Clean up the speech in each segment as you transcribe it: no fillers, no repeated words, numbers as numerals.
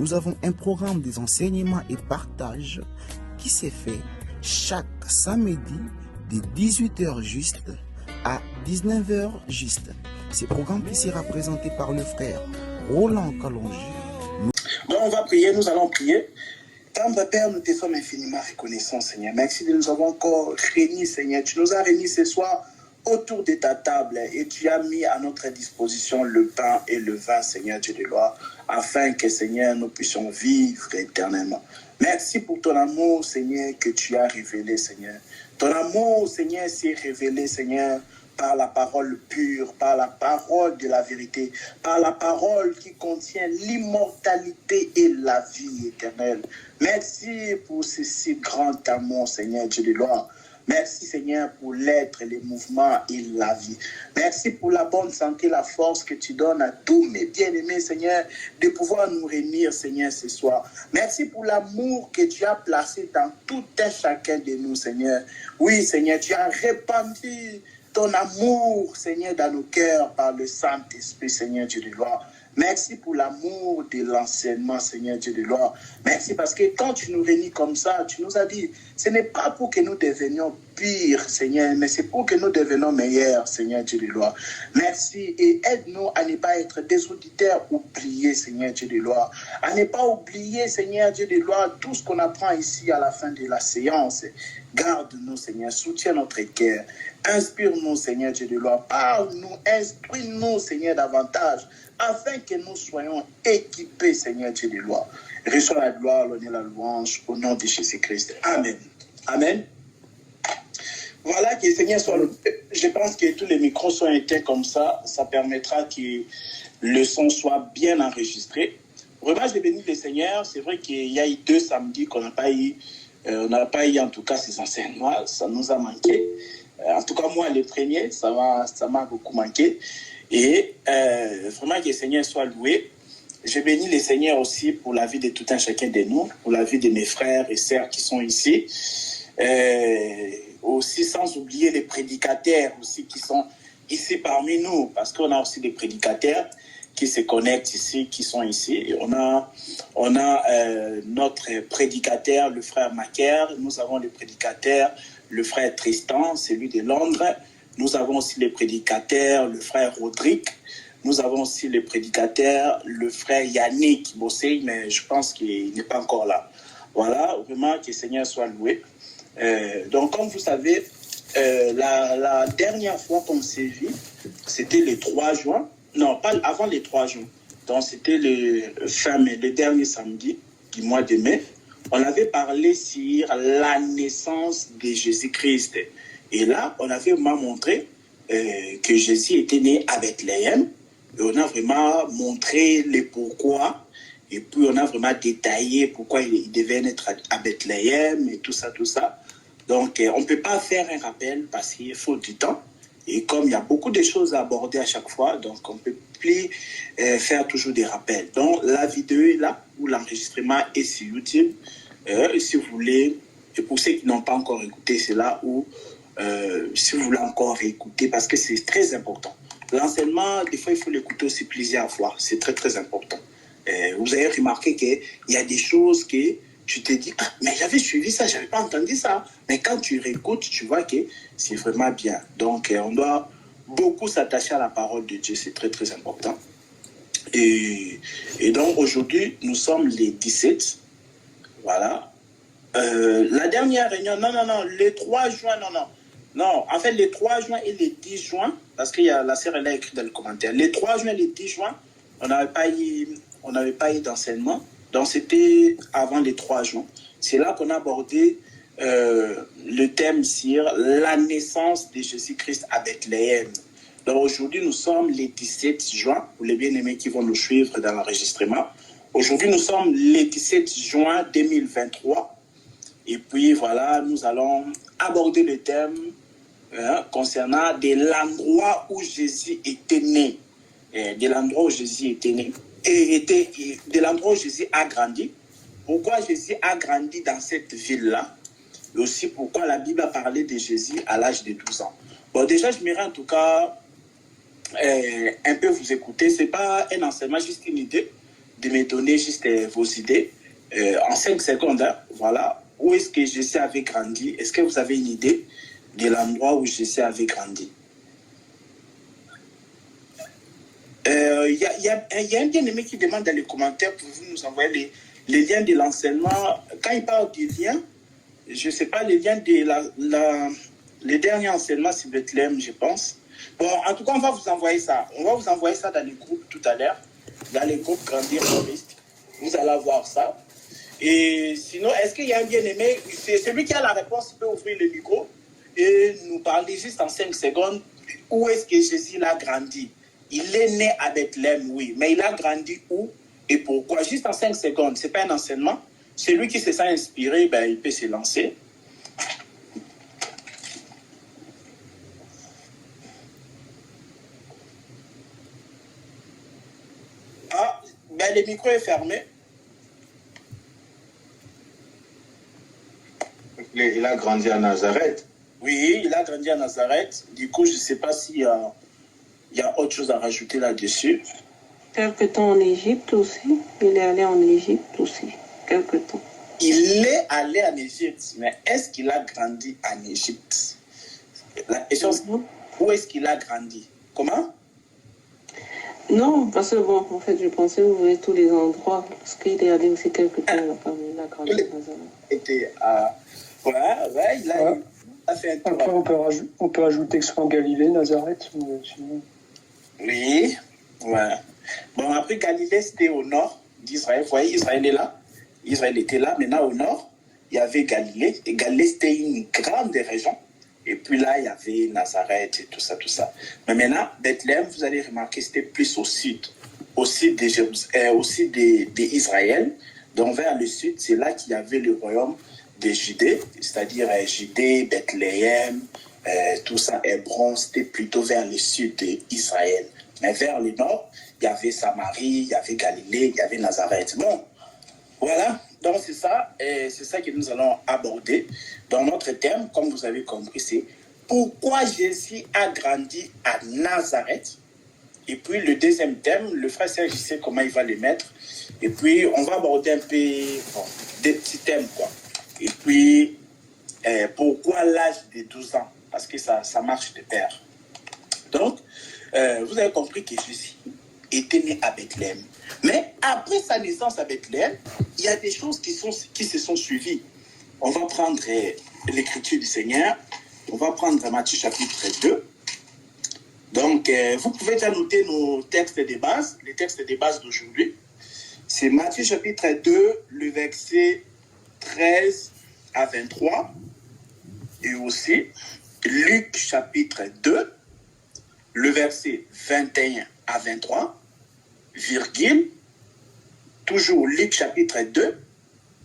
nous avons un programme des enseignements et partage qui s'est fait chaque samedi de 18h juste à 19h juste. Ce programme qui sera présenté par le frère Roland Kalonji. Bon, on va prier, nous allons prier. Tendre Père, nous te sommes infiniment reconnaissants, Seigneur. Merci de nous avoir encore réunis, Seigneur. Tu nous as réunis ce soir autour de ta table et tu as mis à notre disposition le pain et le vin, Seigneur Dieu de gloire, afin que, Seigneur, nous puissions vivre éternellement. Merci pour ton amour, Seigneur, que tu as révélé, Seigneur. Ton amour, Seigneur, s'est révélé, Seigneur, par la parole pure, par la parole de la vérité, par la parole qui contient l'immortalité et la vie éternelle. Merci pour ce si grand amour, Seigneur Dieu de gloire. Merci, Seigneur, pour l'être, les mouvements et la vie. Merci pour la bonne santé, la force que tu donnes à tous mes bien-aimés, Seigneur, de pouvoir nous réunir, Seigneur, ce soir. Merci pour l'amour que tu as placé dans tout un chacun de nous, Seigneur. Oui, Seigneur, tu as répandu ton amour, Seigneur, dans nos cœurs par le Saint-Esprit, Seigneur Dieu de gloire. Merci pour l'amour de l'enseignement, Seigneur Dieu de gloire. Merci parce que quand tu nous réunis comme ça, tu nous as dit, ce n'est pas pour que nous devenions pires, Seigneur, mais c'est pour que nous devenions meilleurs, Seigneur Dieu de gloire. Merci et aide-nous à ne pas être des auditeurs oubliés, Seigneur Dieu de gloire. À ne pas oublier, Seigneur Dieu de gloire, tout ce qu'on apprend ici à la fin de la séance. Garde-nous, Seigneur, soutiens notre cœur. Inspire-nous, Seigneur Dieu de gloire. Parle-nous, instruis-nous, Seigneur, davantage, afin que nous soyons équipés, Seigneur Dieu de gloire. Reçois la gloire, l'honneur, la louange, au nom de Jésus-Christ. Amen. Amen. Voilà, que le Seigneur soit... Je pense que tous les micros sont éteints comme ça. Ça permettra que le son soit bien enregistré. Vraiment, je bénis le Seigneur. C'est vrai qu'il y a eu 2 samedis qu'on n'a pas eu. On n'a pas eu en tout cas ces enseignements. Ça nous a manqué. En tout cas, moi, le premier, ça m'a beaucoup manqué. Et vraiment que le Seigneur soit loué. Je bénis le Seigneur aussi pour la vie de tout un chacun de nous, pour la vie de mes frères et sœurs qui sont ici. Aussi sans oublier les prédicateurs aussi qui sont ici parmi nous, parce qu'on a aussi des prédicateurs qui se connectent ici, qui sont ici. Et on a notre prédicateur, le frère Macaire. Nous avons le prédicateur, le frère Tristan, celui de Londres. Nous avons aussi les prédicateurs, le frère Rodrigue. Nous avons aussi les prédicateurs, le frère Yannick Bossé, mais je pense qu'il n'est pas encore là. Voilà, vraiment que le Seigneur soit loué. Donc, comme vous savez, la dernière fois qu'on s'est vu, c'était le 3 juin. Non, pas avant le 3 juin. Donc, c'était le dernier samedi du mois de mai. On avait parlé sur la naissance de Jésus-Christ. Et là, on avait vraiment montré que Jésus était né à Bethléem. Et on a vraiment montré les pourquoi. Et puis, on a vraiment détaillé pourquoi il devait naître à Bethléem et tout ça, tout ça. Donc, on ne peut pas faire un rappel parce qu'il faut du temps. Et comme il y a beaucoup de choses à aborder à chaque fois, donc on ne peut plus faire toujours des rappels. Donc, la vidéo est là, ou l'enregistrement est sur YouTube. Si vous voulez, et pour ceux qui n'ont pas encore écouté, c'est là où, si vous voulez encore écouter, parce que c'est très important. L'enseignement, des fois, il faut l'écouter aussi plusieurs fois. C'est très, très important. Vous avez remarqué qu'il y a des choses que tu te dis, ah, mais j'avais suivi ça, je n'avais pas entendu ça. Mais quand tu réécoutes, tu vois que c'est vraiment bien. Donc, on doit beaucoup s'attacher à la parole de Dieu. C'est très, très important. Et donc, aujourd'hui, nous sommes les 17. Voilà. La dernière réunion, non, le 3 juin, non, en fait, le 3 juin et le 10 juin, parce qu'il y a la sœur, elle a écrit dans le commentaire, le 3 juin et le 10 juin, on n'avait pas eu d'enseignement. Donc, c'était avant les 3 juin. C'est là qu'on a abordé le thème sur la naissance de Jésus-Christ à Bethléem. Donc, aujourd'hui, nous sommes les 17 juin, pour les bien-aimés qui vont nous suivre dans l'enregistrement. Aujourd'hui, nous sommes les 17 juin 2023. Et puis, voilà, nous allons aborder le thème concernant de l'endroit où Jésus était né. De l'endroit où Jésus était né. Et de l'endroit où Jésus a grandi. Pourquoi Jésus a grandi dans cette ville-là? Et aussi pourquoi la Bible a parlé de Jésus à l'âge de 12 ans. Bon, déjà, j'aimerais en tout cas un peu vous écouter. Ce n'est pas un enseignement, juste une idée de me donner juste vos idées en 5 secondes. Hein, voilà. Où est-ce que Jésus avait grandi? Est-ce que vous avez une idée de l'endroit où Jésus avait grandi? Il y a un bien-aimé qui demande dans les commentaires, pouvez-vous nous envoyer les liens de l'enseignement? Quand il parle du lien, je ne sais pas, les liens de les derniers enseignements sur Bethléem, je pense. Bon, en tout cas, on va vous envoyer ça. On va vous envoyer ça dans les groupes tout à l'heure, dans les groupes Grandir Christ. Vous allez voir ça. Et sinon, est-ce qu'il y a un bien-aimé? C'est celui qui a la réponse, il peut ouvrir le micro et nous parler juste en 5 secondes où est-ce que Jésus a grandi. Il est né à Bethléem, oui, mais il a grandi où et pourquoi? Juste en 5 secondes, ce n'est pas un enseignement. Celui qui se sent inspiré, ben, il peut se lancer. Ah, ben, le micro est fermé. Il a grandi à Nazareth. Oui, il a grandi à Nazareth. Du coup, je ne sais pas s'il y a autre chose à rajouter là-dessus. Quelque temps en Égypte aussi. Il est allé en Égypte aussi. Quelque temps. Il est allé en Égypte, mais est-ce qu'il a grandi en Égypte? La question, c'est où est-ce qu'il a grandi? Comment? Non, parce que bon, en fait, je pensais ouvrir tous les endroits. Parce qu'il est allé aussi quelque temps. Il a grandi à Nazareth. Était à... Ouais, il a fait un tour. Après, on peut ajouter que ce soit en Galilée, Nazareth. Sinon... Oui, ouais. Bon, après, Galilée, c'était au nord d'Israël. Vous voyez, Israël est là. Israël était là. Maintenant, au nord, il y avait Galilée. Et Galilée, c'était une grande région. Et puis là, il y avait Nazareth et tout ça, tout ça. Mais maintenant, Bethléem, vous allez remarquer, c'était plus au sud d'Israël. Donc, vers le sud, c'est là qu'il y avait le royaume de Judée, c'est-à-dire Judée, Bethléem, tout ça, Hébron, c'était plutôt vers le sud d'Israël. Mais vers le nord, il y avait Samarie, il y avait Galilée, il y avait Nazareth. Bon, voilà, donc c'est ça, et c'est ça que nous allons aborder. Dans notre thème, comme vous avez compris, c'est pourquoi Jésus a grandi à Nazareth. Et puis le deuxième thème, le frère Serge sait comment il va le mettre. Et puis on va aborder un peu des petits thèmes, quoi. Et puis pourquoi l'âge de 12 ans? Parce que ça marche de pair. Donc, vous avez compris que Jésus était né à Bethléem. Mais après sa naissance à Bethléem, il y a des choses qui se sont suivies. On va prendre l'écriture du Seigneur. On va prendre Matthieu chapitre 2. Donc, vous pouvez déjà noter nos textes de base, les textes de base d'aujourd'hui. C'est Matthieu chapitre 2, le verset 13 à 23. Et aussi Luc chapitre 2, le verset 21 à 23. Virgule, toujours Luc chapitre 2,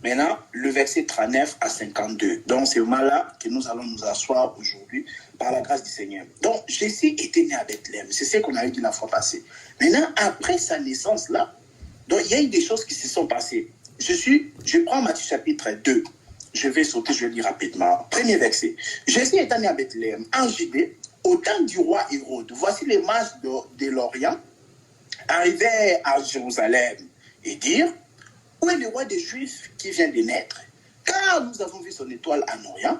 maintenant le verset 39 à 52. Donc c'est vraiment là que nous allons nous asseoir aujourd'hui par la grâce du Seigneur. Donc Jésus était né à Bethléem, c'est ce qu'on a dit la fois passée. Maintenant, après sa naissance là, donc il y a eu des choses qui se sont passées. Je prends Matthieu chapitre 2, je vais sauter, je vais lire rapidement. Premier verset. Jésus est né à Bethléem, en Judée, au temps du roi Hérode. Voici les mages de l'Orient arrivaient à Jérusalem et dire: où est le roi des Juifs qui vient de naître? Car nous avons vu son étoile en Orient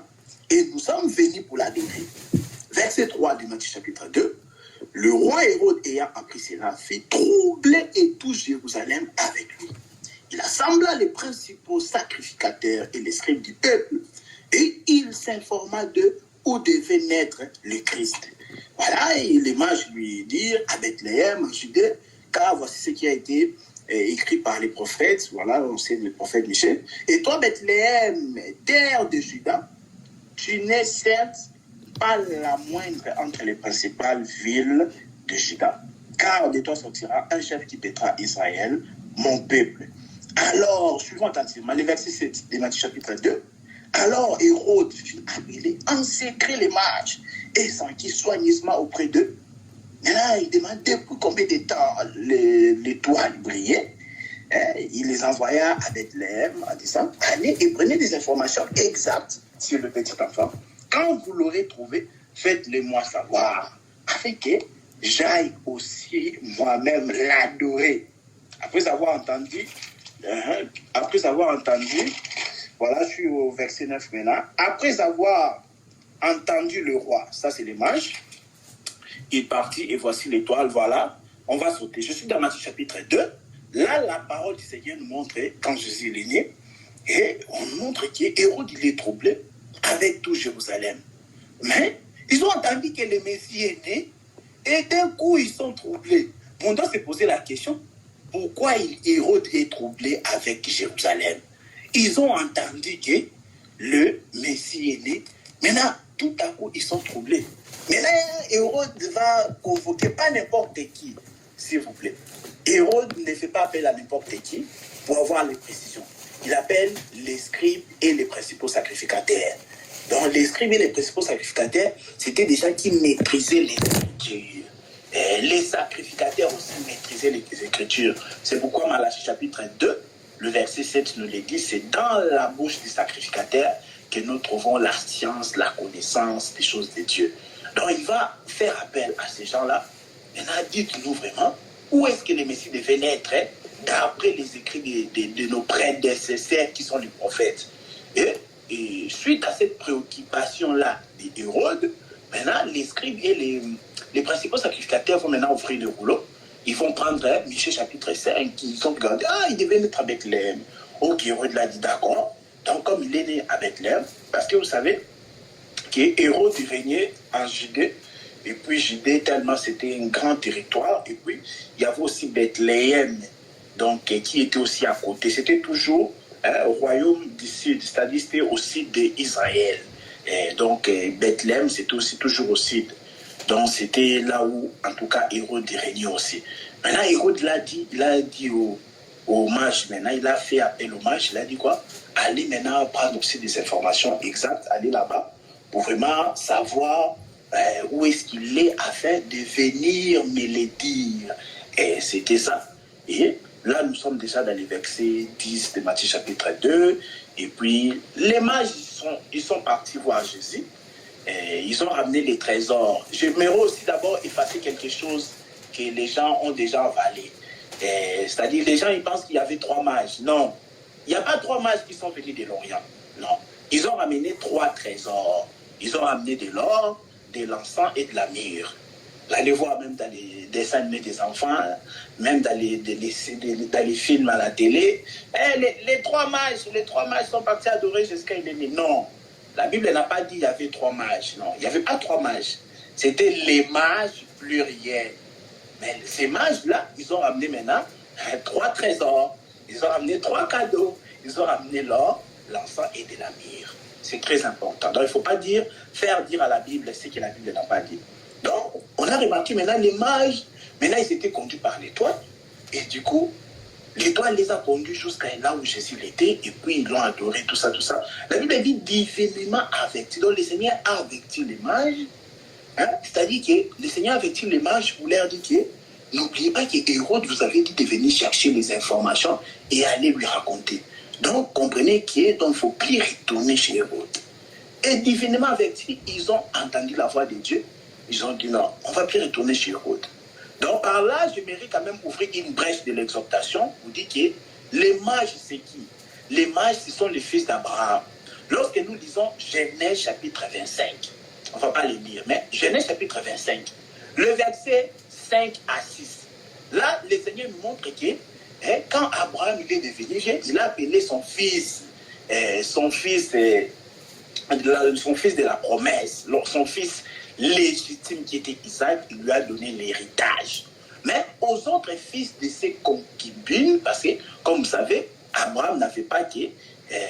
et nous sommes venus pour l'adorer. Verset 3 de Matthieu chapitre 2. Le roi Hérode ayant appris cela fit troubler et tout Jérusalem avec lui. Il assembla les principaux sacrificateurs et les scribes du peuple et il s'informa de où devait naître le Christ. Voilà, et les mages lui dirent: à Bethléem, en Judée, car voici ce qui a été écrit par les prophètes. Voilà, on sait le prophète Michel. Et toi, Bethléem, terre de Juda, tu n'es certes pas la moindre entre les principales villes de Juda, car de toi sortira un chef qui paîtra Israël, mon peuple. Alors, suivons attentivement le verset 7 de Matthieu chapitre 2. Alors Hérode fit appeler en secret les mages et s'enquit soigneusement auprès d'eux. Maintenant, il demande depuis combien de temps l'étoile brillait. Il les envoya à Bethléem en disant: allez et prenez des informations exactes sur le petit enfant. Quand vous l'aurez trouvé, faites-le moi savoir, afin que j'aille aussi moi-même l'adorer. Après avoir entendu, voilà, je suis au verset 9 maintenant. Après avoir entendu le roi, ça c'est les mages, il partit et voici l'étoile, voilà, on va sauter. Je suis dans Matthieu chapitre 2. Là, la parole du Seigneur nous montre quand Jésus est né, et on nous montre qu'Hérode, il est troublé avec tout Jérusalem. Mais ils ont entendu que le Messie est né, et d'un coup, ils sont troublés. On doit se poser la question, pourquoi Hérode est troublé avec Jérusalem? Ils ont entendu que le Messie est né. Maintenant, tout à coup, ils sont troublés. Maintenant, Hérode va convoquer pas n'importe qui, s'il vous plaît. Hérode ne fait pas appel à n'importe qui pour avoir les précisions. Il appelle les scribes et les principaux sacrificataires. Donc, les scribes et les principaux sacrificataires, c'était des gens qui maîtrisaient les Écritures. Les sacrificateurs aussi maîtrisaient les Écritures. C'est pourquoi Malachie chapitre 2, le verset 7 nous le dit, c'est dans la bouche des sacrificateurs que nous trouvons la science, la connaissance des choses de Dieu. Donc, il va faire appel à ces gens-là. Maintenant, dites-nous vraiment, où est-ce que le Messie devait naître d'après les écrits de nos prédécesseurs qui sont les prophètes. Et suite à cette préoccupation-là d'Hérode, maintenant, les scribes et les principaux sacrificateurs vont maintenant offrir le rouleau. Ils vont prendre Michée chapitre 5, ils ont regardé, il devait naître à Bethléem. Ok, Hérode l'a dit, d'accord. Donc, comme il est né à Bethléem, parce que vous savez que Hérode régnait en Judée, et puis Judée, tellement c'était un grand territoire, et puis il y avait aussi Bethléem, donc qui était aussi à côté. C'était toujours au royaume du sud, c'est-à-dire c'était au sud d'Israël. Donc Bethléem, c'était aussi toujours au sud. Donc c'était là où, en tout cas, Hérode régnait aussi. Maintenant, Hérode il a dit aux mages, maintenant il a fait appel aux mages, il a dit quoi? Allez maintenant prendre aussi des informations exactes, allez là-bas pour vraiment savoir où est-ce qu'il est afin de venir me le dire. Et c'était ça. Et là, nous sommes déjà dans les versets 10 de Matthieu chapitre 2. Et puis, les mages, ils sont partis voir Jésus. Et ils ont ramené les trésors. J'aimerais aussi d'abord effacer quelque chose que les gens ont déjà avalé. C'est-à-dire, les gens, ils pensent qu'il y avait 3 mages. Non. Il n'y a pas 3 mages qui sont venus de l'Orient. Non. Ils ont ramené 3 trésors. Ils ont ramené de l'or, de l'encens et de la myrrhe. Vous allez voir même dans les dessins animés des enfants, même dans les films à la télé. Les 3 mages sont partis adorer jusqu'à il est né. Non. La Bible n'a pas dit qu'il y avait 3 mages. Non, il n'y avait pas 3 mages. C'était les mages pluriels. Mais ces mages-là, ils ont ramené maintenant 3 trésors. Ils ont ramené 3 cadeaux. Ils ont ramené l'or, l'encens et de la myrrhe. C'est très important. Donc, il ne faut pas faire dire à la Bible ce que la Bible n'a pas dit. Donc, on a remarqué maintenant les mages, maintenant ils étaient conduits par l'étoile. Et du coup, l'étoile les a conduits jusqu'à là où Jésus était, et puis ils l'ont adoré, tout ça, tout ça. La Bible dit divinement averti. Donc, le Seigneur a averti les mages. C'est-à-dire que le Seigneur a averti les mages pour leur dire que n'oubliez pas que Hérode vous avait dit de venir chercher les informations et aller lui raconter. Donc, comprenez qu'il ne faut plus retourner chez Hérode. Et divinement avertis, ils ont entendu la voix de Dieu. Ils ont dit non, on ne va plus retourner chez Hérode. Donc, par là, j'aimerais quand même ouvrir une brèche de l'exhortation pour dire que les mages, c'est qui? Les mages, ce sont les fils d'Abraham. Lorsque nous lisons Genèse chapitre 25, on ne va pas les lire, mais Genèse chapitre 25, le verset 5 à 6, là, le Seigneur nous montre que quand Abraham il est devenu jeune, il a appelé son fils de la promesse, son fils légitime qui était Isaac, il lui a donné l'héritage. Mais aux autres fils de ses concubines, parce que, comme vous savez, Abraham n'avait pas que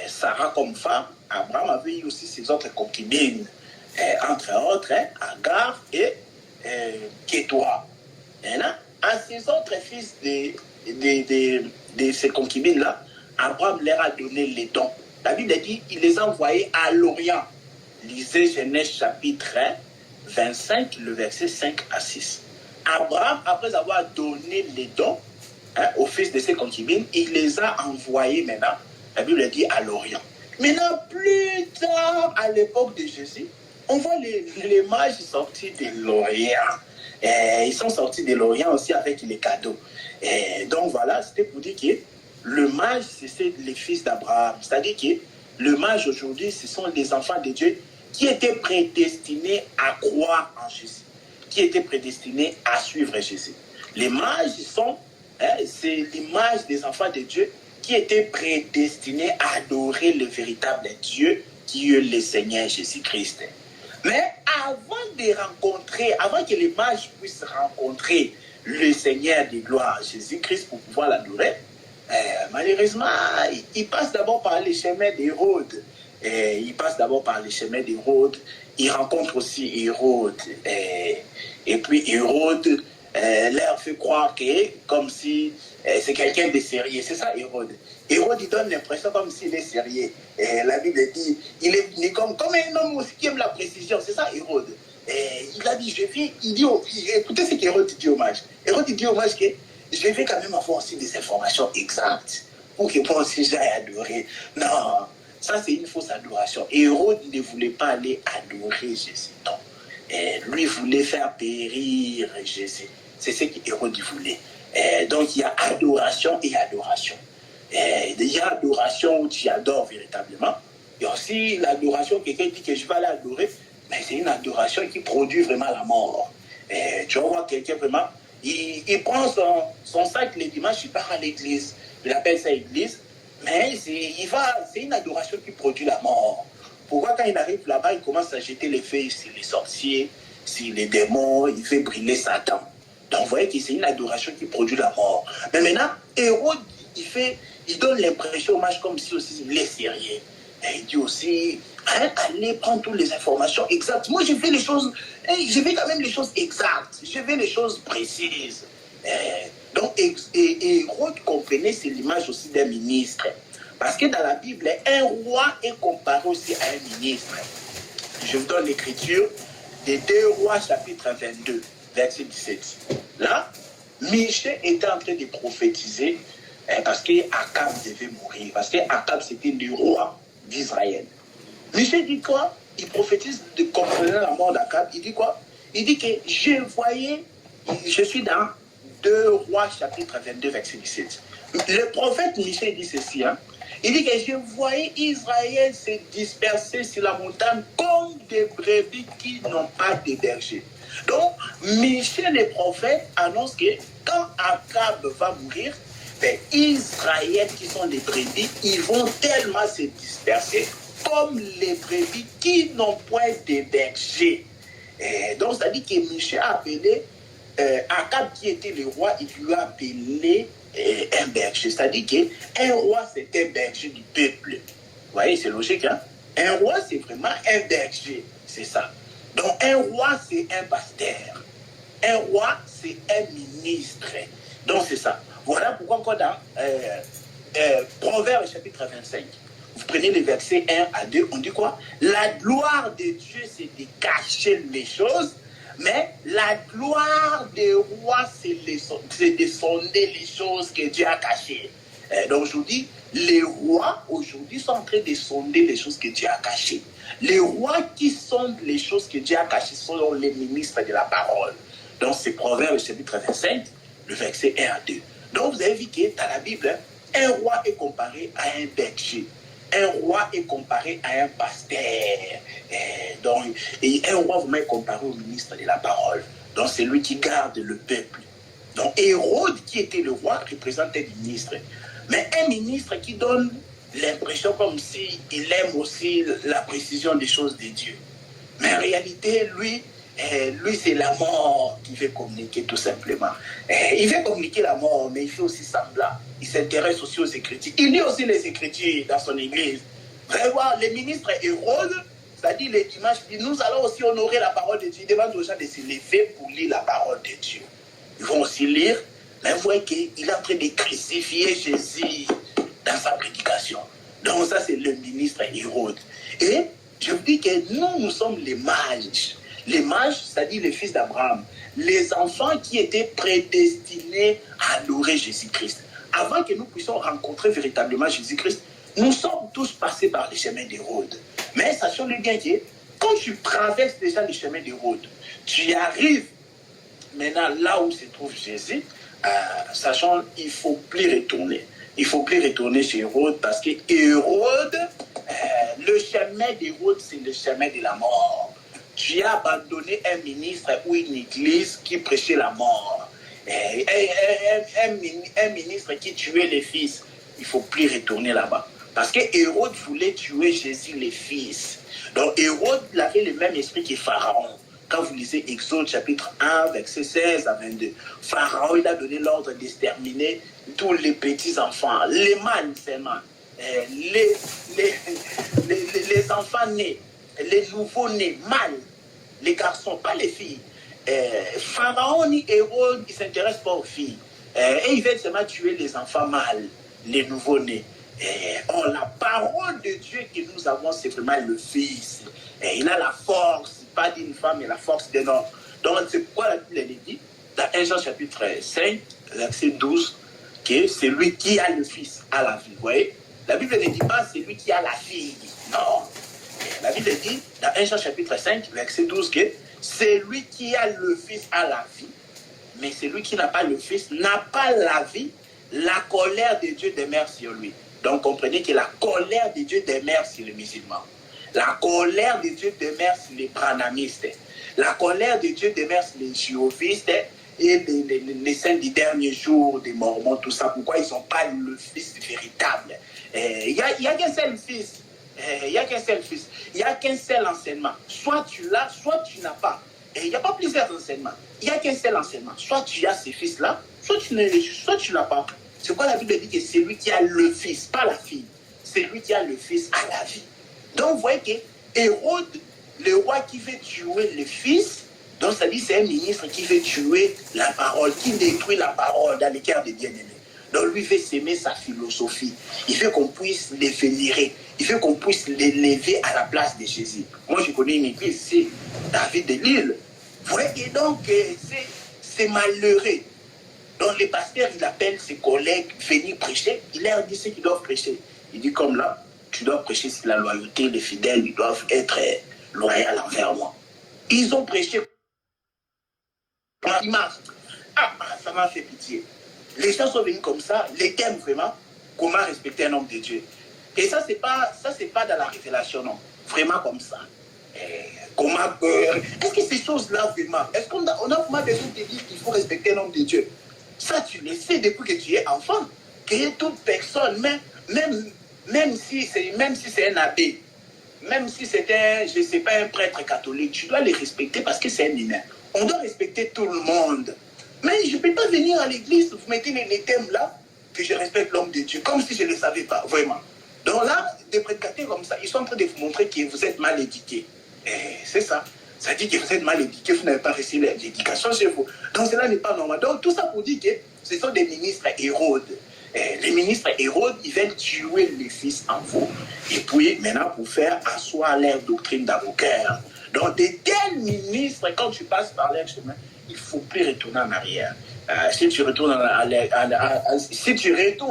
Sarah comme femme, Abraham avait eu aussi ses autres concubines, entre autres, Agar et Kétoura. À ces autres fils de ces concubines-là, Abraham leur a donné les dons. La Bible dit qu'il les a envoyés à l'Orient. Lisez Genèse chapitre 25, le verset 5 à 6. Abraham, après avoir donné les dons aux fils de ses concubines, il les a envoyés maintenant, la Bible dit, à l'Orient. Maintenant, plus tard, à l'époque de Jésus, on voit les mages sortir de l'Orient. Ils sont sortis de l'Orient aussi avec les cadeaux. Donc voilà, c'était pour dire que le mage, c'est les fils d'Abraham. C'est-à-dire que le mage aujourd'hui, ce sont des enfants de Dieu qui étaient prédestinés à croire en Jésus, qui étaient prédestinés à suivre Jésus. Les mages sont, c'est l'image des enfants de Dieu qui étaient prédestinés à adorer le véritable Dieu qui est le Seigneur Jésus-Christ. Mais avant que les mages puissent rencontrer le Seigneur de gloire, Jésus-Christ, pour pouvoir l'adorer, malheureusement, ils passent d'abord par les chemins d'Hérode. Ils passent d'abord par les chemins d'Hérode. Ils rencontrent aussi Hérode. Et puis Hérode leur fait croire que comme si c'est quelqu'un de sérieux. C'est ça Hérode. Hérode, il donne l'impression comme s'il est sérieux. La Bible dit, il est comme un homme aussi qui aime la précision. C'est ça Hérode. Il a dit, il dit, écoutez ce qu'Hérode dit au mage. Hérode dit au mage que je vais quand même avoir aussi des informations exactes pour que moi aussi j'aille adorer. Non, ça c'est une fausse adoration. Hérode ne voulait pas aller adorer Jésus. Non. Lui voulait faire périr Jésus. C'est ce qu'Hérode voulait. Donc il y a adoration et adoration. Il y a adoration où tu adores véritablement. Il y a aussi l'adoration, quelqu'un dit que je vais aller adorer, mais c'est une adoration qui produit vraiment la mort. Tu vas voir quelqu'un vraiment, il prend son sac les dimanches, il part à l'église. Il appelle ça église, mais c'est une adoration qui produit la mort. Pourquoi quand il arrive là-bas, il commence à jeter les feuilles sur les sorciers, sur les démons, il fait brûler Satan. Donc vous voyez que c'est une adoration qui produit la mort. Mais maintenant, Hérode, il donne l'impression au mage comme si aussi il est sérieux. Et il dit aussi, allez prendre toutes les informations exactes. Moi, je fais les choses, je fais quand même les choses exactes. Je fais les choses précises. Donc, Hérode comprenait, c'est l'image aussi d'un ministre. Parce que dans la Bible, un roi est comparé aussi à un ministre. Je vous donne l'écriture des 2 Rois, chapitre 22, verset 17. Là, Michée était en train de prophétiser parce qu'Akab devait mourir. Parce qu'Akab, c'était le roi d'Israël. Michée dit quoi? Il prophétise concernant la mort d'Akab. Il dit quoi? Il dit que je suis dans 2 Rois, chapitre 22, verset 17. Le prophète Michée dit ceci, il dit que je voyais Israël se disperser sur la montagne comme des brebis qui n'ont pas de berger. Donc, Michée le prophète annonce que quand Akab va mourir, Israël qui sont les brebis, ils vont tellement se disperser comme les brebis qui n'ont point de berger. Donc, ça dit que Michée a appelé Akab qui était le roi, il lui a appelé un berger. C'est-à-dire qu'un roi, c'est un berger du peuple. Vous voyez, c'est logique, hein? Un roi, c'est vraiment un berger. C'est ça. Donc, un roi, c'est un pasteur. Un roi, c'est un ministre. Donc, c'est ça. Voilà pourquoi encore dans Proverbes chapitre 25, vous prenez les versets 1 à 2, on dit quoi? La gloire de Dieu, c'est de cacher les choses, mais la gloire des rois, c'est de sonder les choses que Dieu a cachées. Donc aujourd'hui, les rois aujourd'hui sont en train de sonder les choses que Dieu a cachées. Les rois qui sondent les choses que Dieu a cachées sont les ministres de la parole. Donc c'est Proverbes chapitre 25, le verset 1 à 2. Donc vous avez vu que dans la Bible, un roi est comparé à un berger. Un roi est comparé à un pasteur. Et un roi vous est comparé au ministre de la parole. Donc c'est lui qui garde le peuple. Donc Hérode, qui était le roi, représentait le ministre. Mais un ministre qui donne l'impression comme s'il aime aussi la précision des choses de Dieu. Mais en réalité, lui c'est la mort qu'il veut communiquer tout simplement. Il veut communiquer la mort, mais il fait aussi semblant. Il s'intéresse aussi aux Écritures. Il lit aussi les Écritures dans son église. Vraiment, le ministre Hérode, c'est-à-dire les dimanches, nous allons aussi honorer la parole de Dieu. Il demande aux gens de se lever pour lire la parole de Dieu. Ils vont aussi lire, mais vous voyez qu'il est en train de crucifier Jésus dans sa prédication. Donc ça, c'est le ministre Hérode. Et je vous dis que nous sommes les mages. Les mages, c'est-à-dire les fils d'Abraham, les enfants qui étaient prédestinés à adorer Jésus-Christ. Avant que nous puissions rencontrer véritablement Jésus-Christ, nous sommes tous passés par les chemins d'Hérode. Mais sachons le bien que quand tu traverses déjà les chemins d'Hérode, tu arrives maintenant là où se trouve Jésus, sachant qu'il ne faut plus retourner. Il ne faut plus retourner chez Hérode parce que Hérode, le chemin d'Hérode, c'est le chemin de la mort. Tu as abandonné un ministre ou une église qui prêchait la mort. Un ministre qui tuait les fils. Il ne faut plus retourner là-bas. Parce que Hérode voulait tuer Jésus, les fils. Donc Hérode il avait le même esprit que Pharaon. Quand vous lisez Exode chapitre 1, verset 16 à 22, Pharaon il a donné l'ordre d'exterminer tous les petits enfants, les mâles seulement, les enfants nés, les nouveaux-nés, mâles, les garçons, pas les filles. Pharaon ni Hérode, il ne s'intéresse pas aux filles. Et il veut seulement tuer les enfants mâles, les nouveaux-nés. Or, la parole de Dieu que nous avons, c'est vraiment le Fils. Il a la force, pas d'une femme, mais la force d'un homme. Donc, c'est pourquoi la Bible dit, dans 1 Jean chapitre 5, verset 12, que c'est lui qui a le Fils à la vie. Vous voyez? La Bible ne dit pas c'est lui qui a la fille. Non. La Bible dit, dans 1 Jean chapitre 5, verset 12, que c'est lui qui a le Fils à la vie, mais celui qui n'a pas le Fils n'a pas la vie, la colère de Dieu demeure sur lui. Donc comprenez que la colère de Dieu demeure sur les musulmans. La colère de Dieu demeure sur les branhamistes. La colère de Dieu demeure sur les jéhovistes et les saints du dernier jour, des mormons, tout ça. Pourquoi ils n'ont pas le Fils véritable? Il n'y a qu'un seul Fils. Il n'y a qu'un seul Fils. Il n'y a qu'un seul enseignement. Soit tu l'as, soit tu n'as pas. Et il n'y a pas plusieurs enseignements. Il n'y a qu'un seul enseignement. Soit tu as ce Fils-là, soit tu ne l'as pas. C'est pourquoi la Bible dit que c'est lui qui a le Fils, pas la fille. C'est lui qui a le Fils à la vie. Donc vous voyez que Hérode, le roi qui veut tuer le Fils, donc ça dit c'est un ministre qui veut tuer la parole, qui détruit la parole dans les cœurs des bien-aimés. Donc lui veut s'aimer sa philosophie. Il veut qu'on puisse les vénérer. Il veut qu'on puisse les lever à la place de Jésus. Moi je connais une église ici, David de Lille. Vous voyez que donc c'est malheureux. Donc le pasteur, il appelle ses collègues venir prêcher. Il leur dit ce qu'ils doivent prêcher. Il dit comme là, tu dois prêcher sur la loyauté. Les fidèles, ils doivent être loyaux envers moi. Ils ont prêché. Ça m'a fait pitié. Les gens sont venus comme ça. Les thèmes vraiment, comment respecter un homme de Dieu. Et ça, c'est pas dans la révélation, non. Vraiment comme ça. Comment est-ce que ces choses-là, vraiment, est-ce qu'on a vraiment besoin de dire qu'il faut respecter un homme de Dieu? Ça, tu le sais depuis que tu es enfant. Que toute personne, même si c'est un abbé, même si c'est je ne sais pas, un prêtre catholique, tu dois les respecter parce que c'est un humain. On doit respecter tout le monde. Mais je ne peux pas venir à l'église, vous mettez les thèmes là, que je respecte l'homme de Dieu, comme si je ne le savais pas, vraiment. Donc là, des prédicateurs comme ça, ils sont en train de vous montrer que vous êtes mal éduqués. C'est ça. Ça dit que vous êtes mal éduqués, vous n'avez pas reçu l'éducation chez vous. Donc cela n'est pas normal. Donc tout ça pour dire que ce sont des ministres Hérode. Les ministres Hérode, ils veulent tuer les fils en vous. Et puis maintenant pour faire asseoir leur doctrine dans vos cœurs. Donc des tels ministres, quand tu passes par leur chemin, il ne faut plus retourner en arrière. Si tu retournes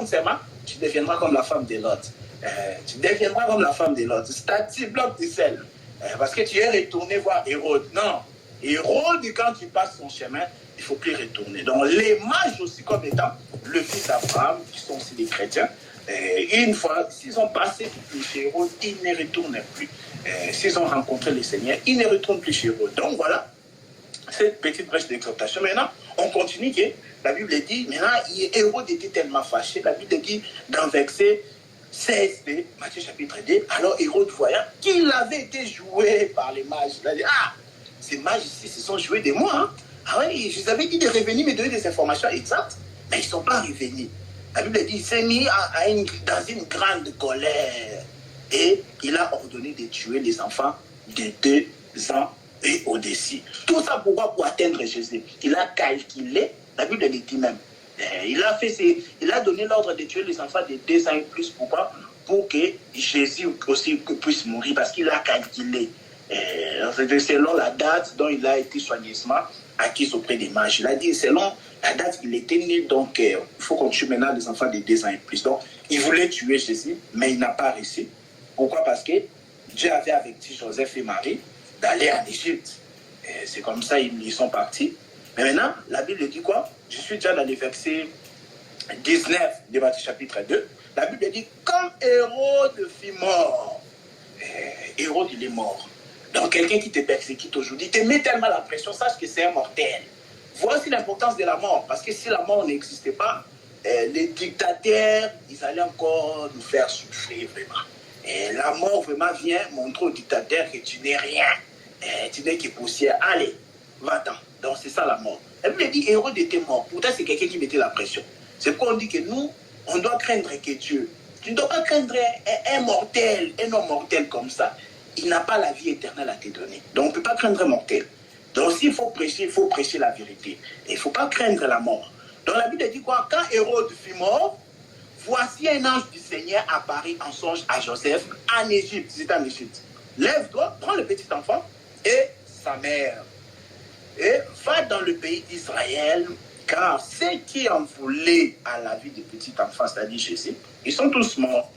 seulement, tu deviendras comme la femme de Lot. Tu deviendras comme la femme de Lot. C'est un petit bloc de sel. Parce que tu es retourné voir Hérode. Non. Hérode, quand tu passes son chemin, il ne faut plus retourner. Donc, les mages aussi, comme étant le fils d'Abraham, qui sont aussi des chrétiens, une fois, s'ils ont passé chez Hérode, ils ne retournent plus. S'ils ont rencontré le Seigneur, ils ne retournent plus chez Hérode. Donc, voilà cette petite brèche d'exhortation. Maintenant, on continue que la Bible dit, maintenant, Hérode était tellement fâché. La Bible dit, dans verset 16 de Matthieu chapitre 2, alors Hérode voyant qu'il avait été joué par les mages. Il a dit, ces mages ici se sont joués de moi. Hein? Ah oui, je vous avais dit de revenir me donner des informations exactes, mais ils ne sont pas revenus. La Bible dit, il s'est mis dans une grande colère et il a ordonné de tuer les enfants de 2 ans et au-dessus. Tout ça pourquoi? Pour atteindre Jésus. Il a calculé, la Bible le dit même, il a donné l'ordre de tuer les enfants de 2 ans et plus. Pourquoi? Pour que Jésus aussi puisse mourir, parce qu'il a calculé. Selon la date dont il a été soigneusement acquis auprès des mages. Il a dit selon la date qu'il était né, donc il faut qu'on tue maintenant les enfants de 2 ans et plus. Donc il voulait tuer Jésus, mais il n'a pas réussi. Pourquoi? Parce que Dieu avait averti Joseph et Marie d'aller en Égypte. C'est comme ça ils sont partis. Mais maintenant, la Bible dit quoi? Je suis déjà dans les versets 19 de Matthieu chapitre 2. La Bible dit, quand Hérode fut mort, Hérode il est mort. Donc quelqu'un qui te persécute aujourd'hui, te met tellement la pression, sache que c'est un mortel. Voici l'importance de la mort, parce que si la mort n'existait pas, les dictateurs, ils allaient encore nous faire souffrir vraiment. Et la mort vraiment vient montrer aux dictateurs que tu n'es rien, tu n'es que poussière. Allez, va-t'en. Donc c'est ça la mort. La Bible dit Hérode était mort. Pourtant c'est quelqu'un qui mettait la pression. C'est pourquoi on dit que nous, on doit craindre que Dieu. Tu ne dois pas craindre un mortel, un homme mortel comme ça. Il n'a pas la vie éternelle à te donner. Donc on ne peut pas craindre un mortel. Donc s'il faut prêcher, il faut prêcher la vérité. Et il ne faut pas craindre la mort. Donc la Bible dit quoi? Quand Hérode fut mort, voici un ange du Seigneur apparut en songe à Joseph en Égypte. C'est en Égypte. Lève-toi, prends le petit enfant et sa mère. Et va dans le pays d'Israël, car ceux qui en voulaient à la vie du petit enfant, c'est-à-dire Jésus, ils sont tous morts.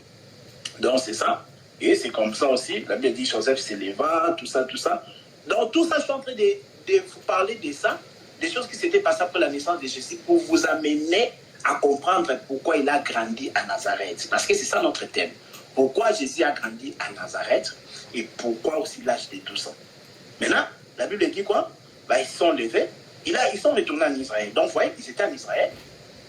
Donc c'est ça. Et c'est comme ça aussi, la Bible dit Joseph s'éleva, tout ça, tout ça. Donc tout ça, je suis en train de vous parler de ça, des choses qui s'étaient passées après la naissance de Jésus, pour vous amener à comprendre pourquoi il a grandi à Nazareth. Parce que c'est ça notre thème. Pourquoi Jésus a grandi à Nazareth et pourquoi aussi l'âge de tout ça. Maintenant, la Bible dit quoi? Ils se sont levés, ils sont retournés en Israël. Donc vous voyez, ils étaient en Israël,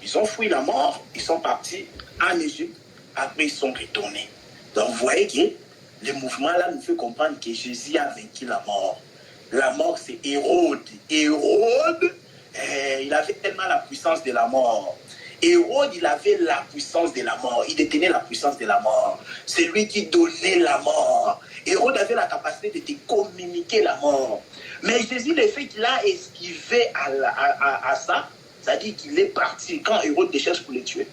ils ont fui la mort, ils sont partis en Égypte, après ils sont retournés. Donc vous voyez que le mouvement là nous fait comprendre que Jésus a vaincu la mort. La mort c'est Hérode. Hérode, il avait tellement la puissance de la mort. Hérode, il avait la puissance de la mort. Il détenait la puissance de la mort. C'est lui qui donnait la mort. Hérode avait la capacité de te communiquer la mort. Mais Jésus, le fait qu'il a esquivé à ça, c'est-à-dire qu'il est parti, quand Hérode le cherche pour le tuer,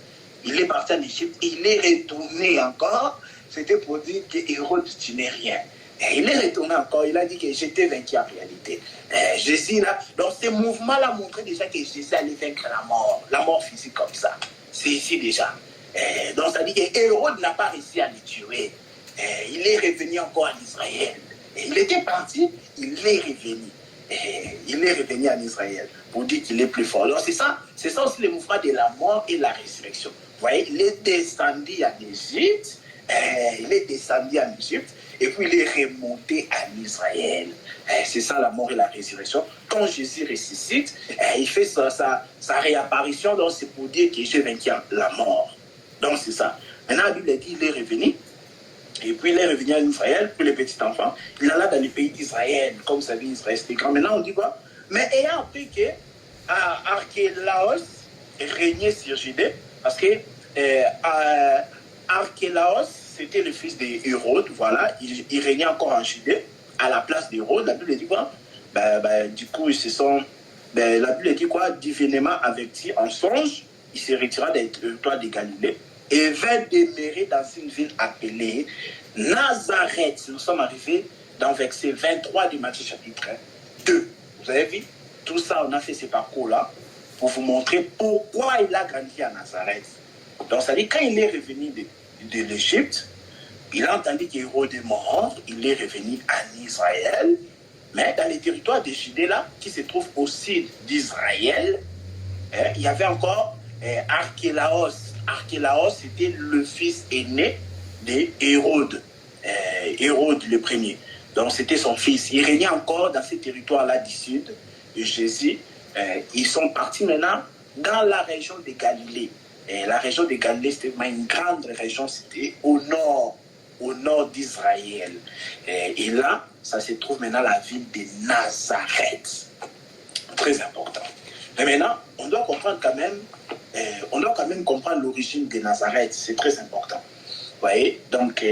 il est parti en Égypte, il est retourné encore, c'était pour dire que Hérode, tu n'es rien. Et il est retourné encore, il a dit que j'étais vaincu en réalité. Jésus là, donc ce mouvement-là montrait déjà que Jésus allait vaincre la mort physique comme ça. C'est ici déjà. Donc ça dit que Hérode n'a pas réussi à le tuer. Il est revenu encore en Israël. Il était parti, il est revenu. Il est revenu en Israël pour dire qu'il est plus fort. Donc c'est ça aussi le mouvement de la mort et la résurrection. Vous voyez, il est descendu en Égypte, et puis il est remonté en Israël. C'est ça la mort et la résurrection. Quand Jésus ressuscite, il fait sa réapparition, donc c'est pour dire que j'ai vaincu la mort. Donc c'est ça. Maintenant, la Bible dit qu'il est revenu. Et puis il est revenu en Israël, puis le petit enfant, il alla dans le pays d'Israël. Comme vous savez, Israël c'était grand. Maintenant on dit quoi? Mais ayant appris que Archélaos régnait sur Judée, parce que Archélaos c'était le fils d'Hérode, voilà, il régnait encore en Judée, à la place d'Hérode. La Bible dit quoi? Du coup, la Bible dit quoi? Divinement averti en songe, il se retira des territoires de Galilée et vint demeurer dans une ville appelée Nazareth. Nous sommes arrivés dans verset 23 du Matthieu chapitre 2. Vous avez vu? Tout ça, on a fait ce parcours-là pour vous montrer pourquoi il a grandi à Nazareth. Donc, ça dit, quand il est revenu de l'Égypte, il a entendu qu'Hérode est mort, il est revenu en Israël, mais dans les territoires de Judée, là, qui se trouvent au sud d'Israël, il y avait encore Archélaos. Archélaos, c'était le fils aîné d'Hérode, Hérode le premier. Donc c'était son fils. Il régnait encore dans ces territoires-là du sud de Jésus. Ils sont partis maintenant dans la région de Galilée. La région de Galilée, c'était une grande région, c'était au nord d'Israël. Et là, ça se trouve maintenant la ville de Nazareth. Très important. Mais maintenant, on doit comprendre quand même, comprendre l'origine de Nazareth. C'est très important. Vous voyez? Donc,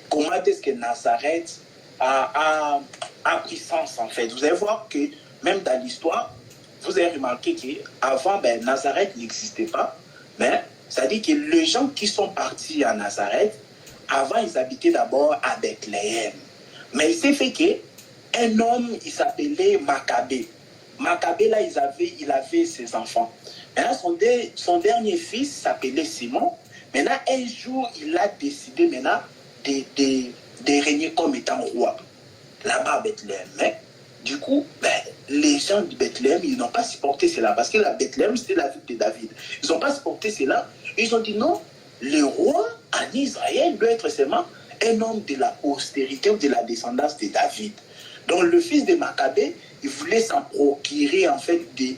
comment est-ce que Nazareth a pris sens en fait? Vous allez voir que même dans l'histoire, vous avez remarqué qu'avant, Nazareth n'existait pas. Mais ça dit que les gens qui sont partis à Nazareth, avant, ils habitaient d'abord à Bethléem. Mais il s'est fait qu'un homme, il s'appelait Maccabée. Maccabée, là, il avait ses enfants. Maintenant, son dernier fils s'appelait Simon. Maintenant, un jour, il a décidé maintenant de régner comme étant roi, là-bas à Bethléem. Mais Du coup, les gens de Bethléem, ils n'ont pas supporté cela. Parce que la Bethléem, c'était la ville de David. Ils n'ont pas supporté cela. Ils ont dit non, le roi en Israël doit être seulement un homme de la postérité ou de la descendance de David. Donc le fils de Maccabée, il voulait s'en procurer en fait de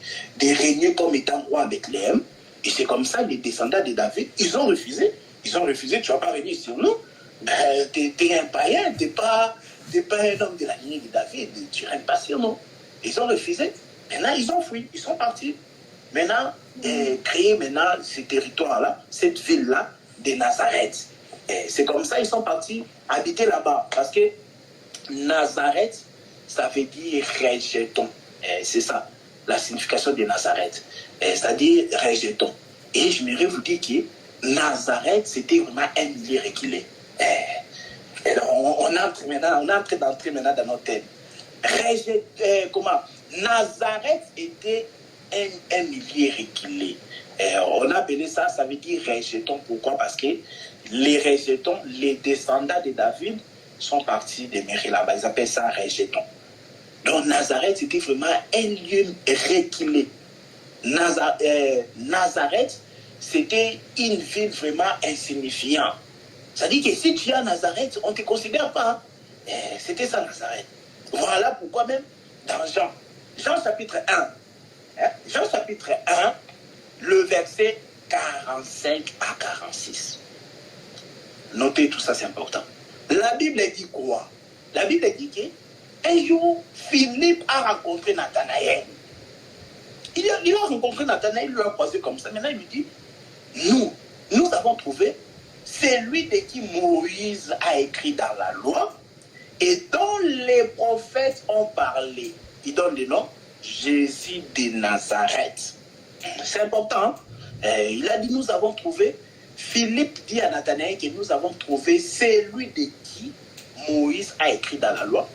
régner comme étant roi à Bethléem. Et c'est comme ça les descendants de David, ils ont refusé. Ils ont refusé, tu ne vas pas venir sur nous. T'es un païen, t'es pas un homme de la lignée de David, tu ne règnes pas sur nous. Ils ont refusé. Maintenant, ils ont fui, ils sont partis. Maintenant, créer maintenant ce territoire-là, cette ville-là de Nazareth. C'est comme ça ils sont partis habiter là-bas. Parce que Nazareth, ça veut dire rejetons. C'est ça, la signification de Nazareth. C'est-à-dire rejetons. Et je voudrais vous dire que Nazareth, c'était vraiment un milieu reculé. Alors, on est en train d'entrer maintenant dans notre thème. Nazareth était un milieu reculé. On a appelé ça, ça veut dire rejetons. Pourquoi? Parce que les rejetons, les descendants de David, sont partis demeurer là-bas. Ils appellent ça rejetons. Donc Nazareth, c'était vraiment un lieu reculé. Nazareth, c'était une ville vraiment insignifiante. C'est-à-dire que si tu es à Nazareth, on ne te considère pas. C'était ça, Nazareth. Voilà pourquoi même dans Jean chapitre 1, Jean chapitre 1, le verset 45 à 46. Notez tout ça, c'est important. La Bible dit quoi? La Bible dit qu'un jour, Philippe a rencontré Nathanaël. Il a rencontré Nathanaël, il lui a croisé comme ça. Maintenant, il lui dit, nous avons trouvé celui de qui Moïse a écrit dans la loi et dont les prophètes ont parlé. Il donne le nom, Jésus de Nazareth. C'est important. Il a dit, nous avons trouvé, Philippe dit à Nathanaël que nous avons trouvé celui de qui Moïse a écrit dans la loi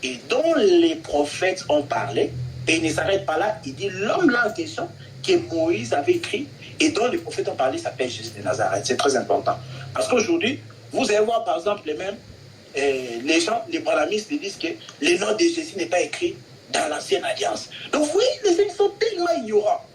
et dont les prophètes ont parlé. Et il ne s'arrête pas là, il dit l'homme là en question que Moïse avait écrit et dont les prophètes ont parlé s'appelle Jésus de Nazareth. C'est très important. Parce qu'aujourd'hui, vous allez voir par exemple les gens, les branhamistes disent que le nom de Jésus n'est pas écrit dans l'ancienne alliance. Donc oui, les gens sont tellement ignorants.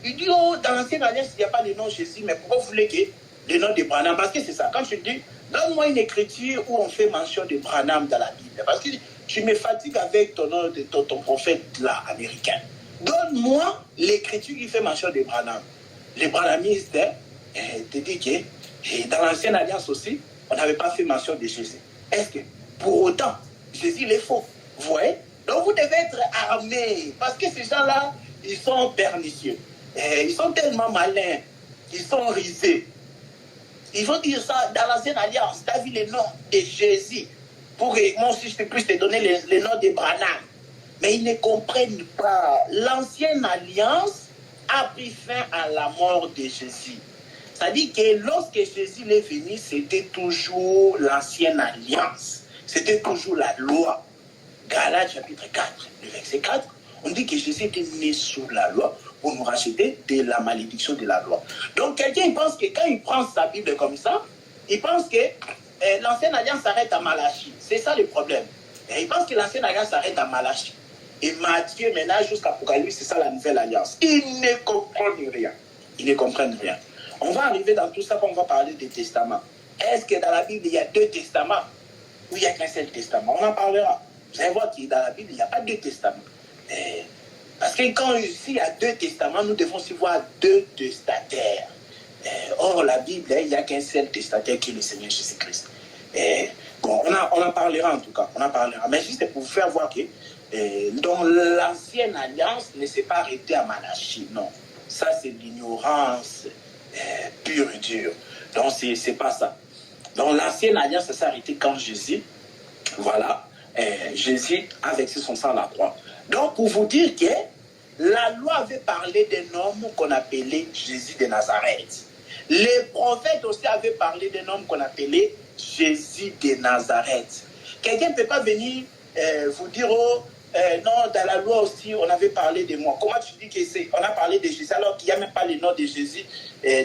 Ils disent, oh, dans l'ancienne alliance, il n'y a pas le nom de Jésus, mais pourquoi vous voulez que le nom de Branham? Parce que c'est ça. Quand je dis, donne-moi une écriture où on fait mention de Branham dans la Bible. Parce que tu me fatigues avec ton nom de ton prophète là, américain. Donne-moi l'écriture qui fait mention de Branham. Les branhamistes te disent que dans l'ancienne alliance aussi, on n'avait pas fait mention de Jésus. Est-ce que pour autant, Jésus il est faux? Vous voyez? Donc vous devez être armés. Parce que ces gens-là, ils sont pernicieux. Ils sont tellement malins. Ils sont risés. Ils vont dire ça dans l'ancienne alliance. Tu as vu le nom de Jésus. Pour que moi aussi je puisse te donner le nom de Branham. Mais ils ne comprennent pas. L'ancienne alliance a pris fin à la mort de Jésus. C'est-à-dire que lorsque Jésus est venu, c'était toujours l'ancienne alliance. C'était toujours la loi. Galates chapitre 4, le verset 4, on dit que Jésus était né sous la loi pour nous racheter de la malédiction de la loi. Donc quelqu'un il pense que quand il prend sa Bible comme ça, il pense que l'ancienne alliance s'arrête à Malachie. C'est ça le problème. Il pense que l'ancienne alliance s'arrête à Malachie. Et Matthieu, maintenant, jusqu'à Apocalypse, c'est ça la nouvelle alliance. Ils ne comprennent rien. Ils ne comprennent rien. On va arriver dans tout ça quand on va parler des testaments. Est-ce que dans la Bible, il y a 2 testaments ou il n'y a qu'un seul testament? On en parlera. Vous allez voir que dans la Bible, il n'y a pas 2 testaments. Parce que quand il y a 2 testaments, nous devons aussi voir 2 testataires. Or, la Bible, il n'y a qu'un seul testataire qui est le Seigneur Jésus-Christ. Bon, on en parlera en tout cas. On en parlera. Mais juste pour vous faire voir que donc l'ancienne alliance ne s'est pas arrêtée à Malachie. Non. Ça, c'est l'ignorance pure et dure. Donc, c'est pas ça. Donc, l'ancienne alliance, ça s'est arrêté quand Jésus, voilà, Jésus a versé son sang à la croix. Donc, pour vous dire que la loi avait parlé d'un homme qu'on appelait Jésus de Nazareth. Les prophètes aussi avaient parlé d'un homme qu'on appelait Jésus de Nazareth. Quelqu'un ne peut pas venir vous dire, oh, non, dans la loi aussi, on avait parlé de moi. Comment tu dis qu'on a parlé de Jésus alors qu'il n'y a même pas le nom de Jésus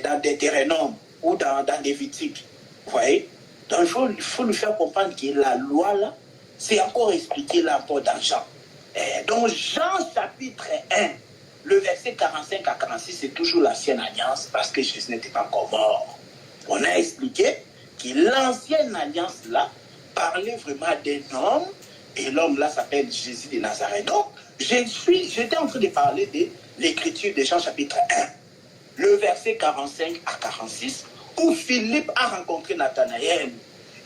dans Deutéronome ou dans Lévitique? Vous voyez? Donc, il faut lui faire comprendre que la loi, là, c'est encore expliqué là encore dans Jean. Donc Jean chapitre 1, le verset 45 à 46, c'est toujours l'ancienne alliance parce que Jésus n'était pas encore mort. On a expliqué que l'ancienne alliance là parlait vraiment d'un homme et l'homme là s'appelle Jésus de Nazareth. Donc j'étais en train de parler de l'écriture de Jean chapitre 1, le verset 45 à 46, où Philippe a rencontré Nathanaël.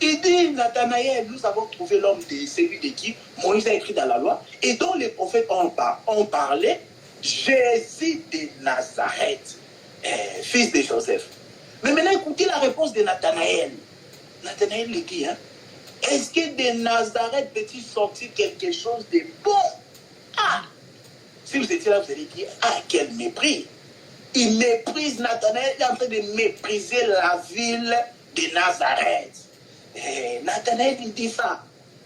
Il dit, Nathanaël, nous avons trouvé l'homme de celui de qui Moïse a écrit dans la loi et dont les prophètes ont parlé, Jésus de Nazareth, fils de Joseph. Mais maintenant, écoutez la réponse de Nathanaël. Nathanaël lui dit, hein, est-ce que de Nazareth peut-il sortir quelque chose de bon? Ah! Si vous étiez là, vous allez dire, ah, quel mépris! Il méprise Nathanaël, il est en train de mépriser la ville de Nazareth. Nathanaël, il dit ça.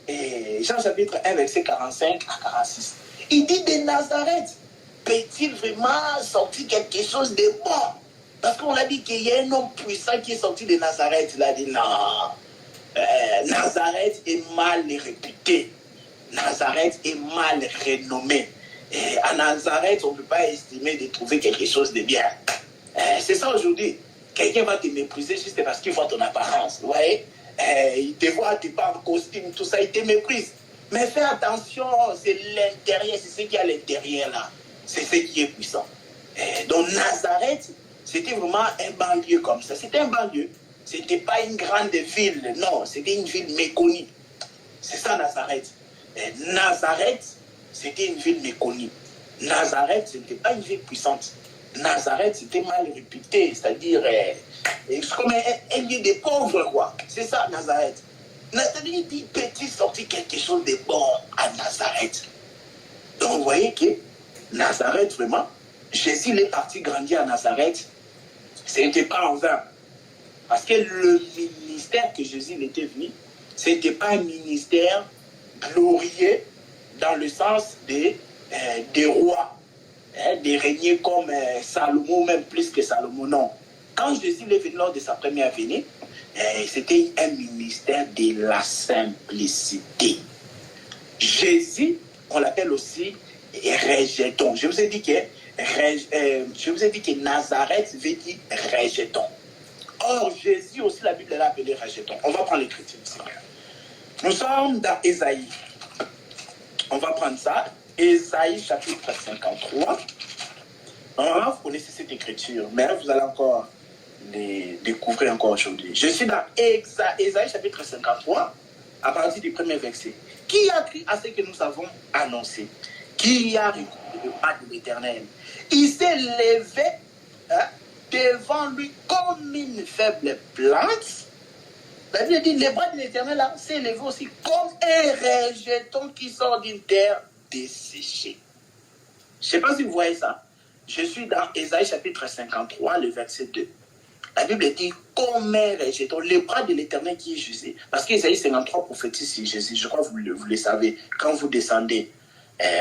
Jean chapitre 1, verset 45 à 46. Il dit de Nazareth, peut-il vraiment sortir quelque chose de bon? Parce qu'on a dit qu'il y a un homme puissant qui est sorti de Nazareth. Il a dit non. Nazareth est mal réputé. Nazareth est mal renommé. À Nazareth, on ne peut pas estimer de trouver quelque chose de bien. C'est ça aujourd'hui. Quelqu'un va te mépriser juste parce qu'il voit ton apparence. Vous voyez? Il te voit, tu pas en costume, tout ça, il te méprise. Mais fais attention, c'est l'intérieur, c'est ce qui est à l'intérieur là. C'est ce qui est puissant. Donc Nazareth, c'était vraiment un banlieue comme ça. C'était un banlieue. Ce n'était pas une grande ville, non, c'était une ville méconnue. C'est ça Nazareth. Nazareth, c'était une ville méconnue. Nazareth, ce n'était pas une ville puissante. Nazareth, c'était mal réputé, c'est-à-dire comme un lieu de pauvres, quoi. C'est ça, Nazareth. Nathanaël dit, peut-il sortir quelque chose de bon à Nazareth? Donc, vous voyez que Nazareth, vraiment, Jésus est parti grandir à Nazareth, ce n'était pas en vain. Parce que le ministère que Jésus était venu, ce n'était pas un ministère glorieux dans le sens des rois, de régner comme Salomon, même plus que Salomon, non. Quand Jésus est venu lors de sa première venue, c'était un ministère de la simplicité. Jésus, on l'appelle aussi rejeton. Je vous ai dit que Nazareth veut dire rejeton. Or, Jésus aussi, la Bible l'a appelé rejeton. On va prendre l'écriture ici. Nous sommes dans Ésaïe. On va prendre ça. Ésaïe chapitre 53. Alors, vous connaissez cette écriture, mais vous allez encore les découvrir encore aujourd'hui. Je suis dans Ésaïe chapitre 53, à partir du premier verset. Qui a cru à ce que nous avons annoncé? Qui a récolté le bras de l'Éternel? Il s'est levé devant lui comme une faible plante. La Bible dit, le bras de l'Éternel s'est levé aussi comme un rejeton qui sort d'une terre desséchée. Je ne sais pas si vous voyez ça. Je suis dans Ésaïe chapitre 53, le verset 2. La Bible dit, comme un rejeton, le bras de l'Éternel qui est Jésus. Parce qu'Ésaïe 53 prophétise sur Jésus. Je crois que vous le savez. Quand vous descendez,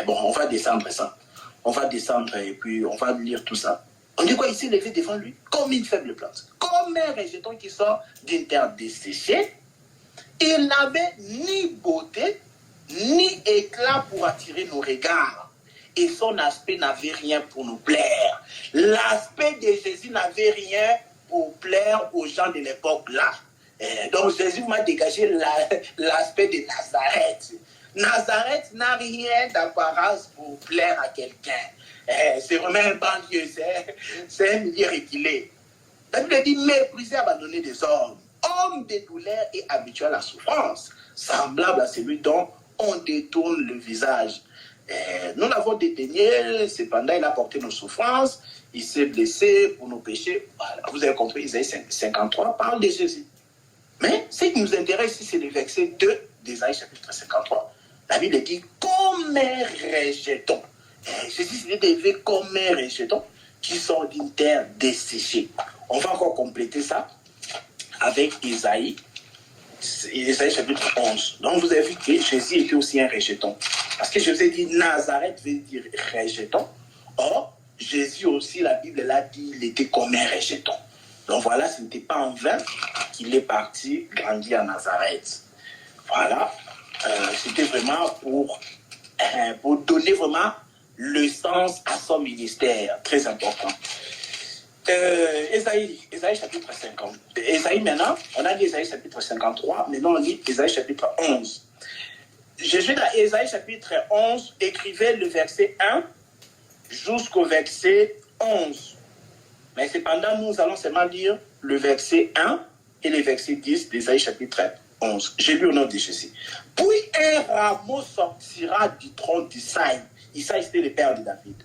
on va descendre ça. On va descendre et puis on va lire tout ça. On dit quoi? Il s'est levé devant lui comme une faible plante. Comme un rejeton qui sort d'une terre desséchée. Il n'avait ni beauté, ni éclat pour attirer nos regards. Et son aspect n'avait rien pour nous plaire. L'aspect de Jésus n'avait rien pour plaire aux gens de l'époque là. Donc Jésus m'a dégagé l'aspect de Nazareth. Nazareth n'a rien d'apparence pour plaire à quelqu'un. C'est vraiment un banlieue, c'est un milieu reculé. La Bible dit mépriser, abandonner des hommes, homme de douleur et habitué à la souffrance, semblable à celui dont on détourne le visage. Nous l'avons dédaigné, cependant il a porté nos souffrances, il s'est blessé pour nos péchés. Voilà, vous avez compris, Isaïe 53 parle de Jésus. Mais ce qui nous intéresse ici, c'est le verset 2 d'Isaïe chapitre 53. La Bible dit comme un rejeton. Jésus s'est élevé comme un rejeton qui sort d'une terre desséchée. On va encore compléter ça avec Isaïe chapitre 11. Donc vous avez vu que Jésus était aussi un rejeton. Parce que je vous ai dit, Nazareth veut dire rejeton. Or, Jésus aussi, la Bible l'a dit, il était comme un rejeton. Donc voilà, ce n'était pas en vain qu'il est parti grandir à Nazareth. Voilà, c'était vraiment pour pour donner vraiment le sens à son ministère. Très important. Ésaïe chapitre 50. Ésaïe maintenant, on a dit Ésaïe chapitre 53, maintenant on lit Ésaïe chapitre 11. Jésus dans Ésaïe chapitre 11 écrivait le verset 1 jusqu'au verset 11. Mais cependant, nous allons seulement lire le verset 1 et le verset 10 d'Ésaïe chapitre 11. J'ai lu au nom de Jésus. Puis un rameau sortira du trône d'Isaïe. Isaïe, c'était le père de David.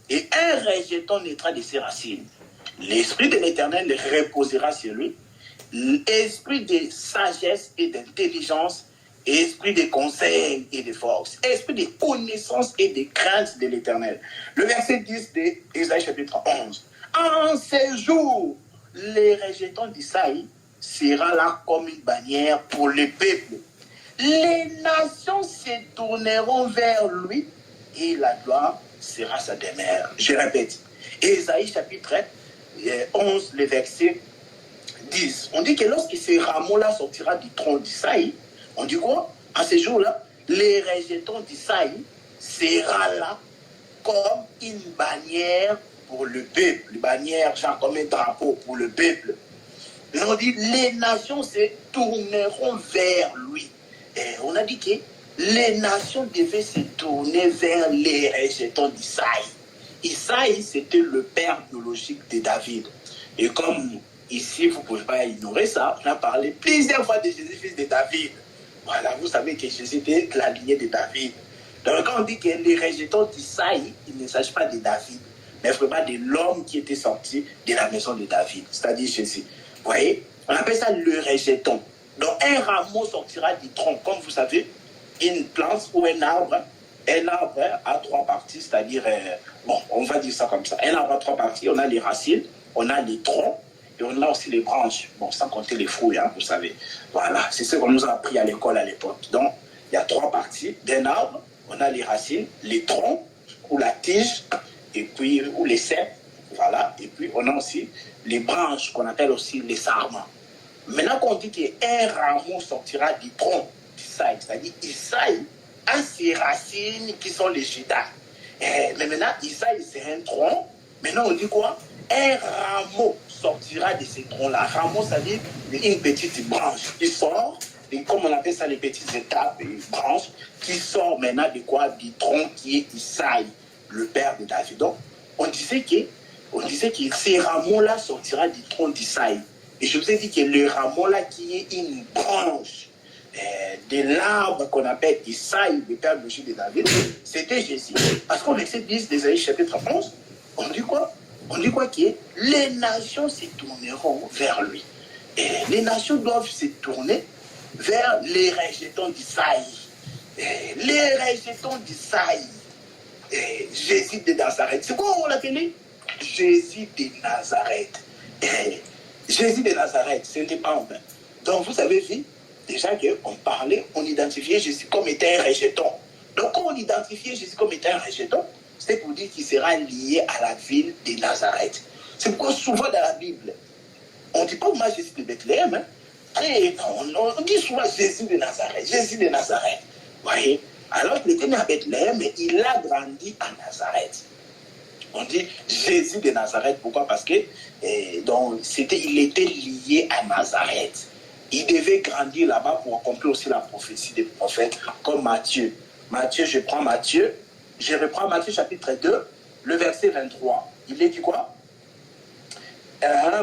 Et un rejeton naîtra de ses racines. L'esprit de l'Éternel reposera sur lui. L'esprit de sagesse et d'intelligence, esprit de conseil et de force, esprit de connaissance et de crainte de l'Éternel. Le verset 10 d'Ésaïe chapitre 11. En ces jours, les rejetons d'Isaïe sera là comme une bannière pour le peuple. Les nations se tourneront vers lui et la gloire sera sa demeure. Je répète, Ésaïe chapitre 11, le verset 10. On dit que lorsque ce rameau-là sortira du trône d'Isaïe, on dit quoi? À ce jour-là, les rejetons d'Isaïe sera là comme une bannière pour le peuple. Une bannière, genre comme un drapeau pour le peuple. On dit les nations se tourneront vers lui. Et on a dit que les nations devaient se tourner vers les rejetons d'Isaïe. Isaïe, c'était le père biologique de David. Et comme ici, vous ne pouvez pas ignorer ça, on a parlé plusieurs fois de Jésus, fils de David. Voilà, vous savez que Jésus était la lignée de David. Donc quand on dit que les rejetons d'Isaïe, il ne s'agit pas de David, mais vraiment de l'homme qui était sorti de la maison de David, c'est-à-dire Jésus. Vous voyez, on appelle ça le rejeton. Donc un rameau sortira du tronc, comme vous savez, une plante ou un arbre a trois parties, c'est-à-dire, bon, on va dire ça comme ça. Un arbre a trois parties, on a les racines, on a les troncs, et on a aussi les branches. Bon, sans compter les fruits, hein, vous savez. Voilà, c'est ce qu'on nous a appris à l'école à l'époque. Donc, il y a trois parties d'un arbre. On a les racines, les troncs, ou la tige, et puis, ou les cèpes, voilà. Et puis, on a aussi les branches, qu'on appelle aussi les sarments. Maintenant qu'on dit qu'un rameau sortira du tronc d'Isaïe, c'est-à-dire Isaïe a ses racines qui sont les Judas. Mais maintenant, Isaïe, c'est un tronc. Maintenant, on dit quoi? Un rameau sortira de ces troncs-là. Rameau, ça veut dire une petite branche qui sort, et comme on appelle ça les petites étapes, les branches, qui sort maintenant de quoi? Du tronc qui est Isaïe, le père de David. Donc, on disait que ces rameaux-là sortira du tronc d'Isaïe. Et je vous ai dit que le rameau-là qui est une branche de l'arbre qu'on appelle Isaïe, le père de David, c'était Jésus. Parce qu'au verset 10 d'Ésaïe chapitre 11, on dit quoi? On dit quoi? Que les nations se tourneront vers lui. Et les nations doivent se tourner vers les rejetons d'Isaïe. Les rejetons d'Isaïe. Jésus de Nazareth. C'est quoi on l'appelait? Jésus de Nazareth. Jésus de Nazareth, ce n'était pas en vain. Donc vous avez vu déjà qu'on parlait, on identifiait Jésus comme étant un rejeton. Donc quand on identifiait Jésus comme étant un rejeton, c'est pour dire qu'il sera lié à la ville de Nazareth. C'est pourquoi souvent dans la Bible, on ne dit pas moi Jésus de Bethléem, hein? On dit souvent Jésus de Nazareth, Jésus de Nazareth. Vous voyez? Alors qu'il était né à Bethléem, mais il a grandi à Nazareth. On dit Jésus de Nazareth. Pourquoi? Parce que il était lié à Nazareth. Il devait grandir là-bas pour accomplir aussi la prophétie des prophètes, comme Matthieu. Je reprends Matthieu chapitre 2, le verset 23. Il est dit quoi?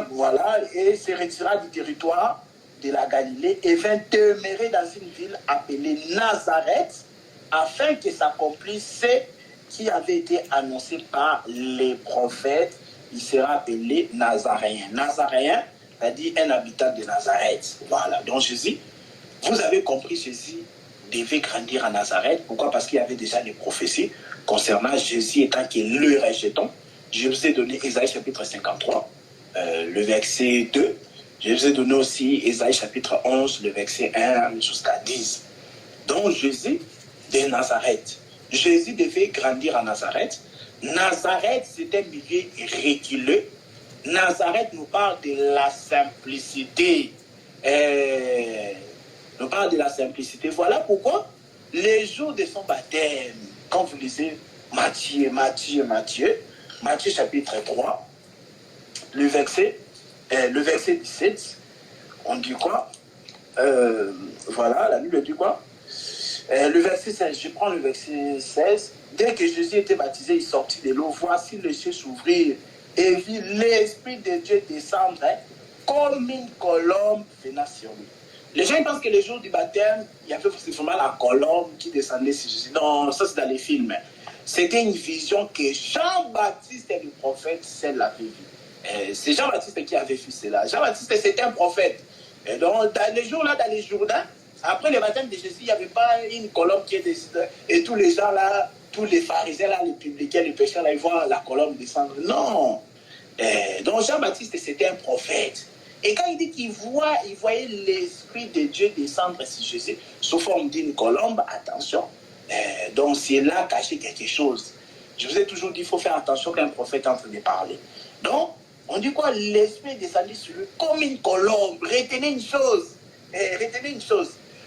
Voilà, et se retira du territoire de la Galilée et vint demeurer dans une ville appelée Nazareth, afin que s'accomplisse ce qui avait été annoncé par les prophètes. Il sera appelé Nazaréen. Nazaréen, c'est-à-dire un habitant de Nazareth. Voilà, donc Jésus, vous avez compris, Jésus devait grandir à Nazareth. Pourquoi? Parce qu'il y avait déjà des prophéties concernant Jésus étant qui est le rejeton. Je vous ai donné Ésaïe chapitre 53, le verset 2. Je vous ai donné aussi Ésaïe chapitre 11, le verset 1 jusqu'à 10. Donc Jésus de Nazareth. Jésus devait grandir à Nazareth. Nazareth, c'est un milieu reculé. Nazareth nous parle de la simplicité. Nous parle de la simplicité. Voilà pourquoi, les jours de son baptême, quand vous lisez Matthieu chapitre 3, le verset 17, on dit quoi? Voilà, la Bible dit quoi? Le verset 16, je prends le verset 16. Dès que Jésus était baptisé, il sortit de l'eau. Voici le ciel s'ouvrir et vit l'Esprit de Dieu descendre comme une colombe venant sur lui. Les gens pensent que le jour du baptême, il y avait forcément la colombe qui descendait sur Jésus. Non, ça c'est dans les films. C'était une vision que Jean-Baptiste, le prophète, l'avait vue. C'est Jean-Baptiste qui avait vu cela. Jean-Baptiste, c'était un prophète. Et donc, dans les jours-là, dans les Jourdains, après le baptême de Jésus, il n'y avait pas une colombe qui est descendue. Et tous les gens là, tous les pharisiens là, les publicains, les pécheurs là, ils voient la colombe descendre. Non. Donc Jean-Baptiste, c'était un prophète. Et quand il dit qu'il voyait l'Esprit de Dieu descendre sur Jésus sous forme d'une colombe, attention. Donc c'est là caché quelque chose. Je vous ai toujours dit, il faut faire attention quand un prophète est en train de parler. Donc, on dit quoi? L'Esprit est descendu sur lui comme une colombe. Retenez une chose.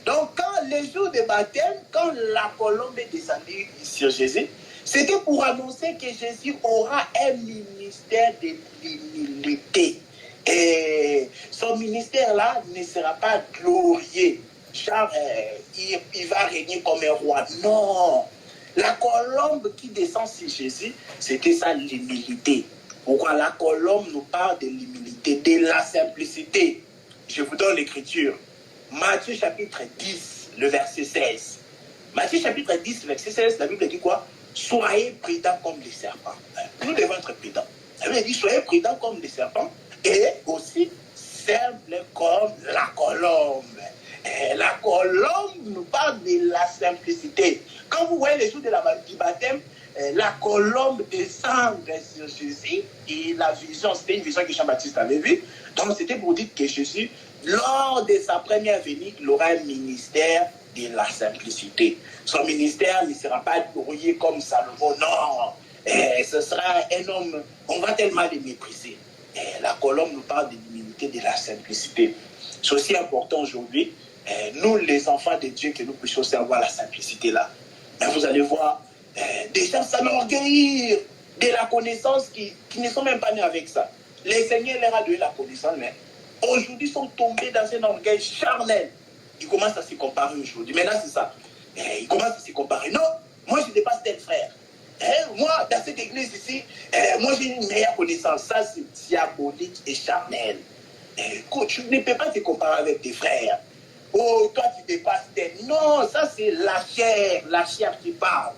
Donc, quand le jour du baptême, quand la colombe est descendue sur Jésus, c'était pour annoncer que Jésus aura un ministère de l'humilité. Et son ministère-là ne sera pas glorieux. Genre, il va régner comme un roi. Non. La colombe qui descend sur Jésus, c'était ça l'humilité. Pourquoi la colombe nous parle de l'humilité, de la simplicité. Je vous donne l'écriture. Matthieu chapitre 10, le verset 16. Matthieu chapitre 10, verset 16, la Bible dit quoi? Soyez prudents comme les serpents. Nous devons être prudents. La Bible dit soyez prudents comme les serpents et aussi simples comme la colombe. Et la colombe nous parle de la simplicité. Quand vous voyez les jours du baptême, la colombe descend sur Jésus et la vision, c'était une vision que Jean-Baptiste avait vue. Donc c'était pour dire que Jésus, lors de sa première venue, il aura un ministère de la simplicité. Son ministère ne sera pas glorieux comme Salomon, non. Ce sera un homme, on va tellement le mépriser. La colombe nous parle de l'humilité, de la simplicité. C'est aussi important aujourd'hui, nous les enfants de Dieu, que nous puissions aussi avoir la simplicité là. Mais vous allez voir, des gens s'enorgueillir de la connaissance qui ne sont même pas nés avec ça. Les Seigneurs leur a donné la connaissance, mais aujourd'hui sont tombés dans un orgueil charnel. Ils commencent à se comparer aujourd'hui. Maintenant, c'est ça. Ils commencent à se comparer. Non, moi, je dépasse tel frère. Moi, dans cette église ici, moi, j'ai une meilleure connaissance. Ça, c'est diabolique et charnel. Tu ne peux pas te comparer avec tes frères. Oh, toi, tu dépasses tel. Non, ça, c'est la chair qui parle.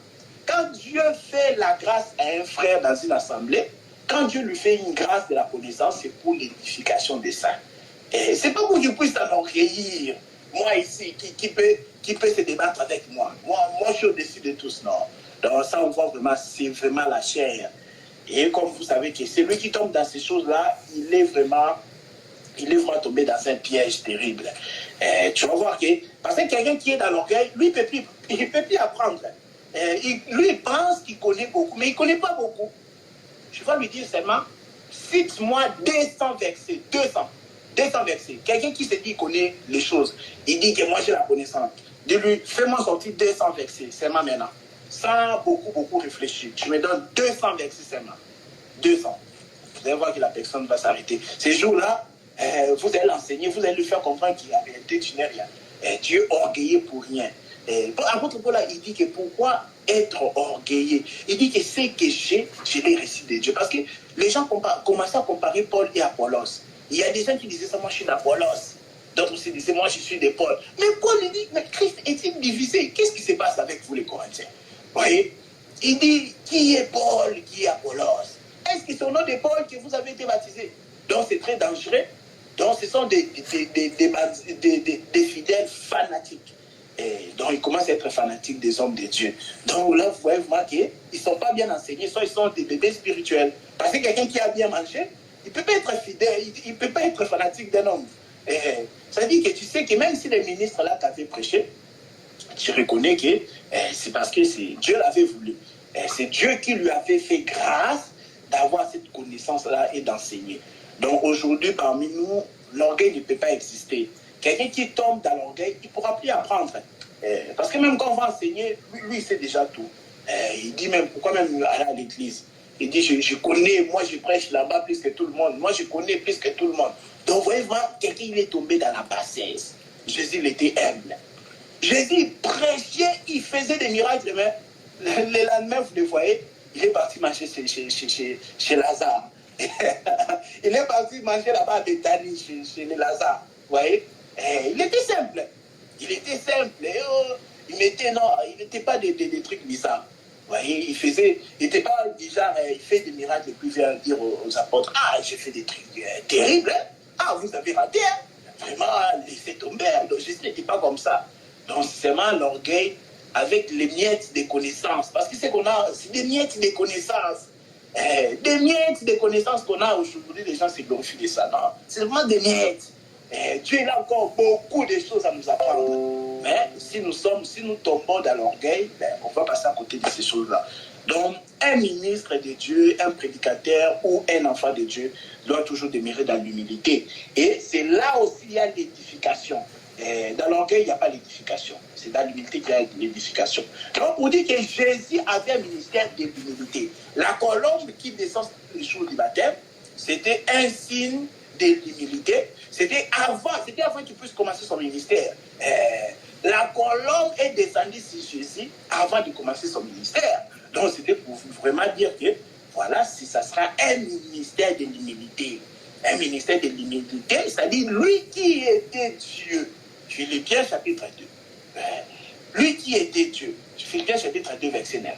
Quand Dieu fait la grâce à un frère dans une assemblée, quand Dieu lui fait une grâce de la connaissance, c'est pour l'édification des saints. C'est pas pour qu'il puisse s'enorgueillir. Moi ici, qui peut se débattre avec moi. Moi, je suis au-dessus de tous, non. Donc ça, on voit vraiment, c'est vraiment la chair. Et comme vous savez que celui qui tombe dans ces choses-là, il est vraiment tombé dans un piège terrible. Tu vas voir que, parce que quelqu'un qui est dans l'orgueil, lui, il ne peut plus apprendre. Lui, il pense qu'il connaît beaucoup, mais il ne connaît pas beaucoup. Je vais lui dire seulement, cite-moi 200 versets, 200 versets. Quelqu'un qui se dit qu'il connaît les choses, il dit que moi j'ai la connaissance. Dis-lui, fais-moi sortir 200 versets, seulement maintenant. Sans beaucoup réfléchir. Tu me donnes 200 versets seulement. 200. Vous allez voir que la personne va s'arrêter. Ces jours-là, vous allez l'enseigner, vous allez lui faire comprendre qu'il y a réalité, tu n'es rien. Tu es orgueilleux pour rien. Apôtre Paul, il dit que pourquoi être orgueilleux? Il dit que ce que j'ai, je l'ai reçu de Dieu. Parce que les gens commençaient à comparer Paul et Apollos. Il y a des gens qui disaient ça, moi je suis d'Apollos. D'autres aussi disaient, moi je suis de Paul. Mais Paul, il dit, mais Christ est-il divisé? Qu'est-ce qui se passe avec vous les Corinthiens? Vous voyez? Il dit, qui est Paul, qui est Apollos? Est-ce que c'est au nom de Paul que vous avez été baptisé? Donc c'est très dangereux. Donc ce sont des fidèles fanatiques. Et donc ils commencent à être fanatiques des hommes de Dieu. Donc là, vous voyez vraiment qu'ils ne sont pas bien enseignés, soit ils sont des bébés spirituels. Parce que quelqu'un qui a bien mangé, il ne peut pas être fidèle, il ne peut pas être fanatique d'un homme. Ça dit que tu sais que même si les ministres là t'avaient prêché, tu reconnais que c'est parce que Dieu l'avait voulu. C'est Dieu qui lui avait fait grâce d'avoir cette connaissance-là et d'enseigner. Donc aujourd'hui, parmi nous, l'orgueil ne peut pas exister. Quelqu'un qui tombe dans l'orgueil, il ne pourra plus apprendre. Parce que même quand on va enseigner, lui il sait déjà tout. Il dit même, pourquoi même aller à l'église? Il dit, je connais, moi je prêche là-bas plus que tout le monde. Moi je connais plus que tout le monde. Donc, vous voyez, quelqu'un il est tombé dans la bassesse. Jésus, il était humble. Jésus prêchait, il faisait des miracles, mais le lendemain, vous le voyez, il est parti manger chez Lazare. Il est parti manger là-bas à Bethanie, chez les Lazare. Vous voyez? Il était simple. Il était simple. Il n'était pas des trucs bizarres. Vous voyez, il n'était pas déjà, il fait des miracles et puis vient dire aux apôtres, ah, j'ai fait des trucs terribles. Hein? Ah, vous avez raté. Hein? Vraiment, laissez tomber. Donc, Jésus n'était pas comme ça. Donc, c'est seulement l'orgueil avec les miettes de connaissances. Parce que c'est qu'on a, c'est des miettes de connaissances. Des miettes de connaissances qu'on a aujourd'hui, les gens se glorifient de ça. Non, c'est vraiment des miettes. Dieu a encore beaucoup de choses à nous apprendre. Mais si nous tombons dans l'orgueil, on va passer à côté de ces choses-là. Donc, un ministre de Dieu, un prédicateur ou un enfant de Dieu doit toujours demeurer dans l'humilité. Et c'est là aussi il y a l'édification. Dans l'orgueil, il n'y a pas l'édification. C'est dans l'humilité qu'il y a l'édification. Donc, on dit que Jésus avait un ministère de l'humilité. La colombe qui descend les jours du baptême, c'était un signe de l'humilité. C'était avant qu'il puisse commencer son ministère. La colombe est descendue sur Jésus avant de commencer son ministère. Donc, c'était pour vraiment dire que, voilà, si ça sera un ministère de l'humilité. Un ministère de l'humilité, c'est-à-dire lui qui était Dieu. Philippiens chapitre 2. Lui qui était Dieu. Philippiens chapitre 2, verset 9.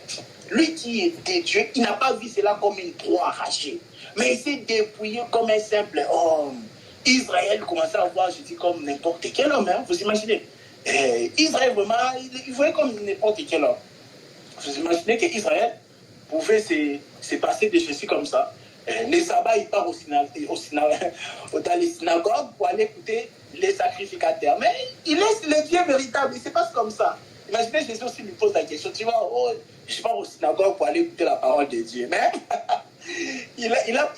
Lui qui était Dieu, il n'a pas vu cela comme une proie arrachée. Mais il s'est dépouillé comme un simple homme. Israël commençait à voir Jésus comme n'importe quel homme. Hein, vous imaginez? Israël, vraiment, il voyait comme n'importe quel homme. Vous imaginez qu'Israël pouvait se passer de Jésus comme ça? Les sabbats, ils partent dans les synagogues pour aller écouter les sacrificateurs. Mais il laisse le Dieu véritable, il se passe comme ça. Imaginez Jésus aussi lui pose la question, tu vois, je pars au synagogue pour aller écouter la parole de Dieu. Mais il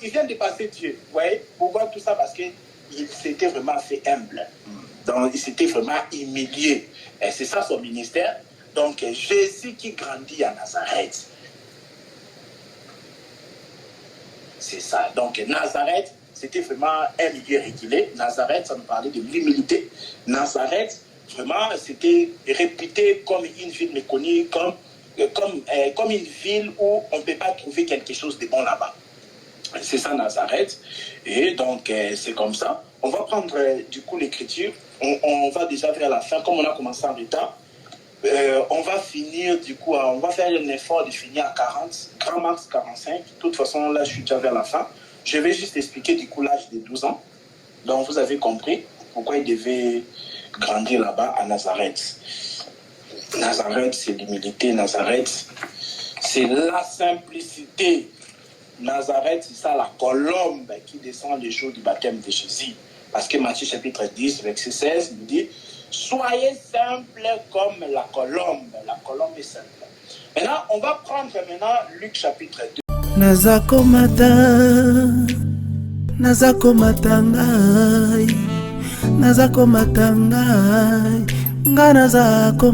vient de passer Dieu. Vous voyez? Pourquoi tout ça? Parce qu'il s'était vraiment fait humble. Donc, il s'était vraiment humilié. Et c'est ça son ministère. Donc, Jésus qui grandit à Nazareth. C'est ça. Donc, Nazareth, c'était vraiment un milieu régulier. Nazareth, ça nous parlait de l'humilité. Nazareth, vraiment, c'était réputé comme une ville méconnue, comme une ville où on ne peut pas trouver quelque chose de bon là-bas. C'est ça, Nazareth. Et donc, c'est comme ça. On va prendre, du coup, l'écriture. On va déjà vers la fin. Comme on a commencé en retard, on va finir, du coup, on va faire un effort de finir à 40, grand max 45. De toute façon, là, je suis déjà vers la fin. Je vais juste expliquer, du coup, l'âge de 12 ans. Donc, vous avez compris pourquoi il devait grandir là-bas à Nazareth. Nazareth, c'est l'humilité. Nazareth, c'est la simplicité. Nazareth, c'est ça, la colombe qui descend le jour du baptême de Jésus. Parce que Matthieu chapitre 10, verset 16, nous dit « Soyez simple comme la colombe. » La colombe est simple. Maintenant, on va prendre maintenant Luc chapitre 2. Nazako matangai, nga nazako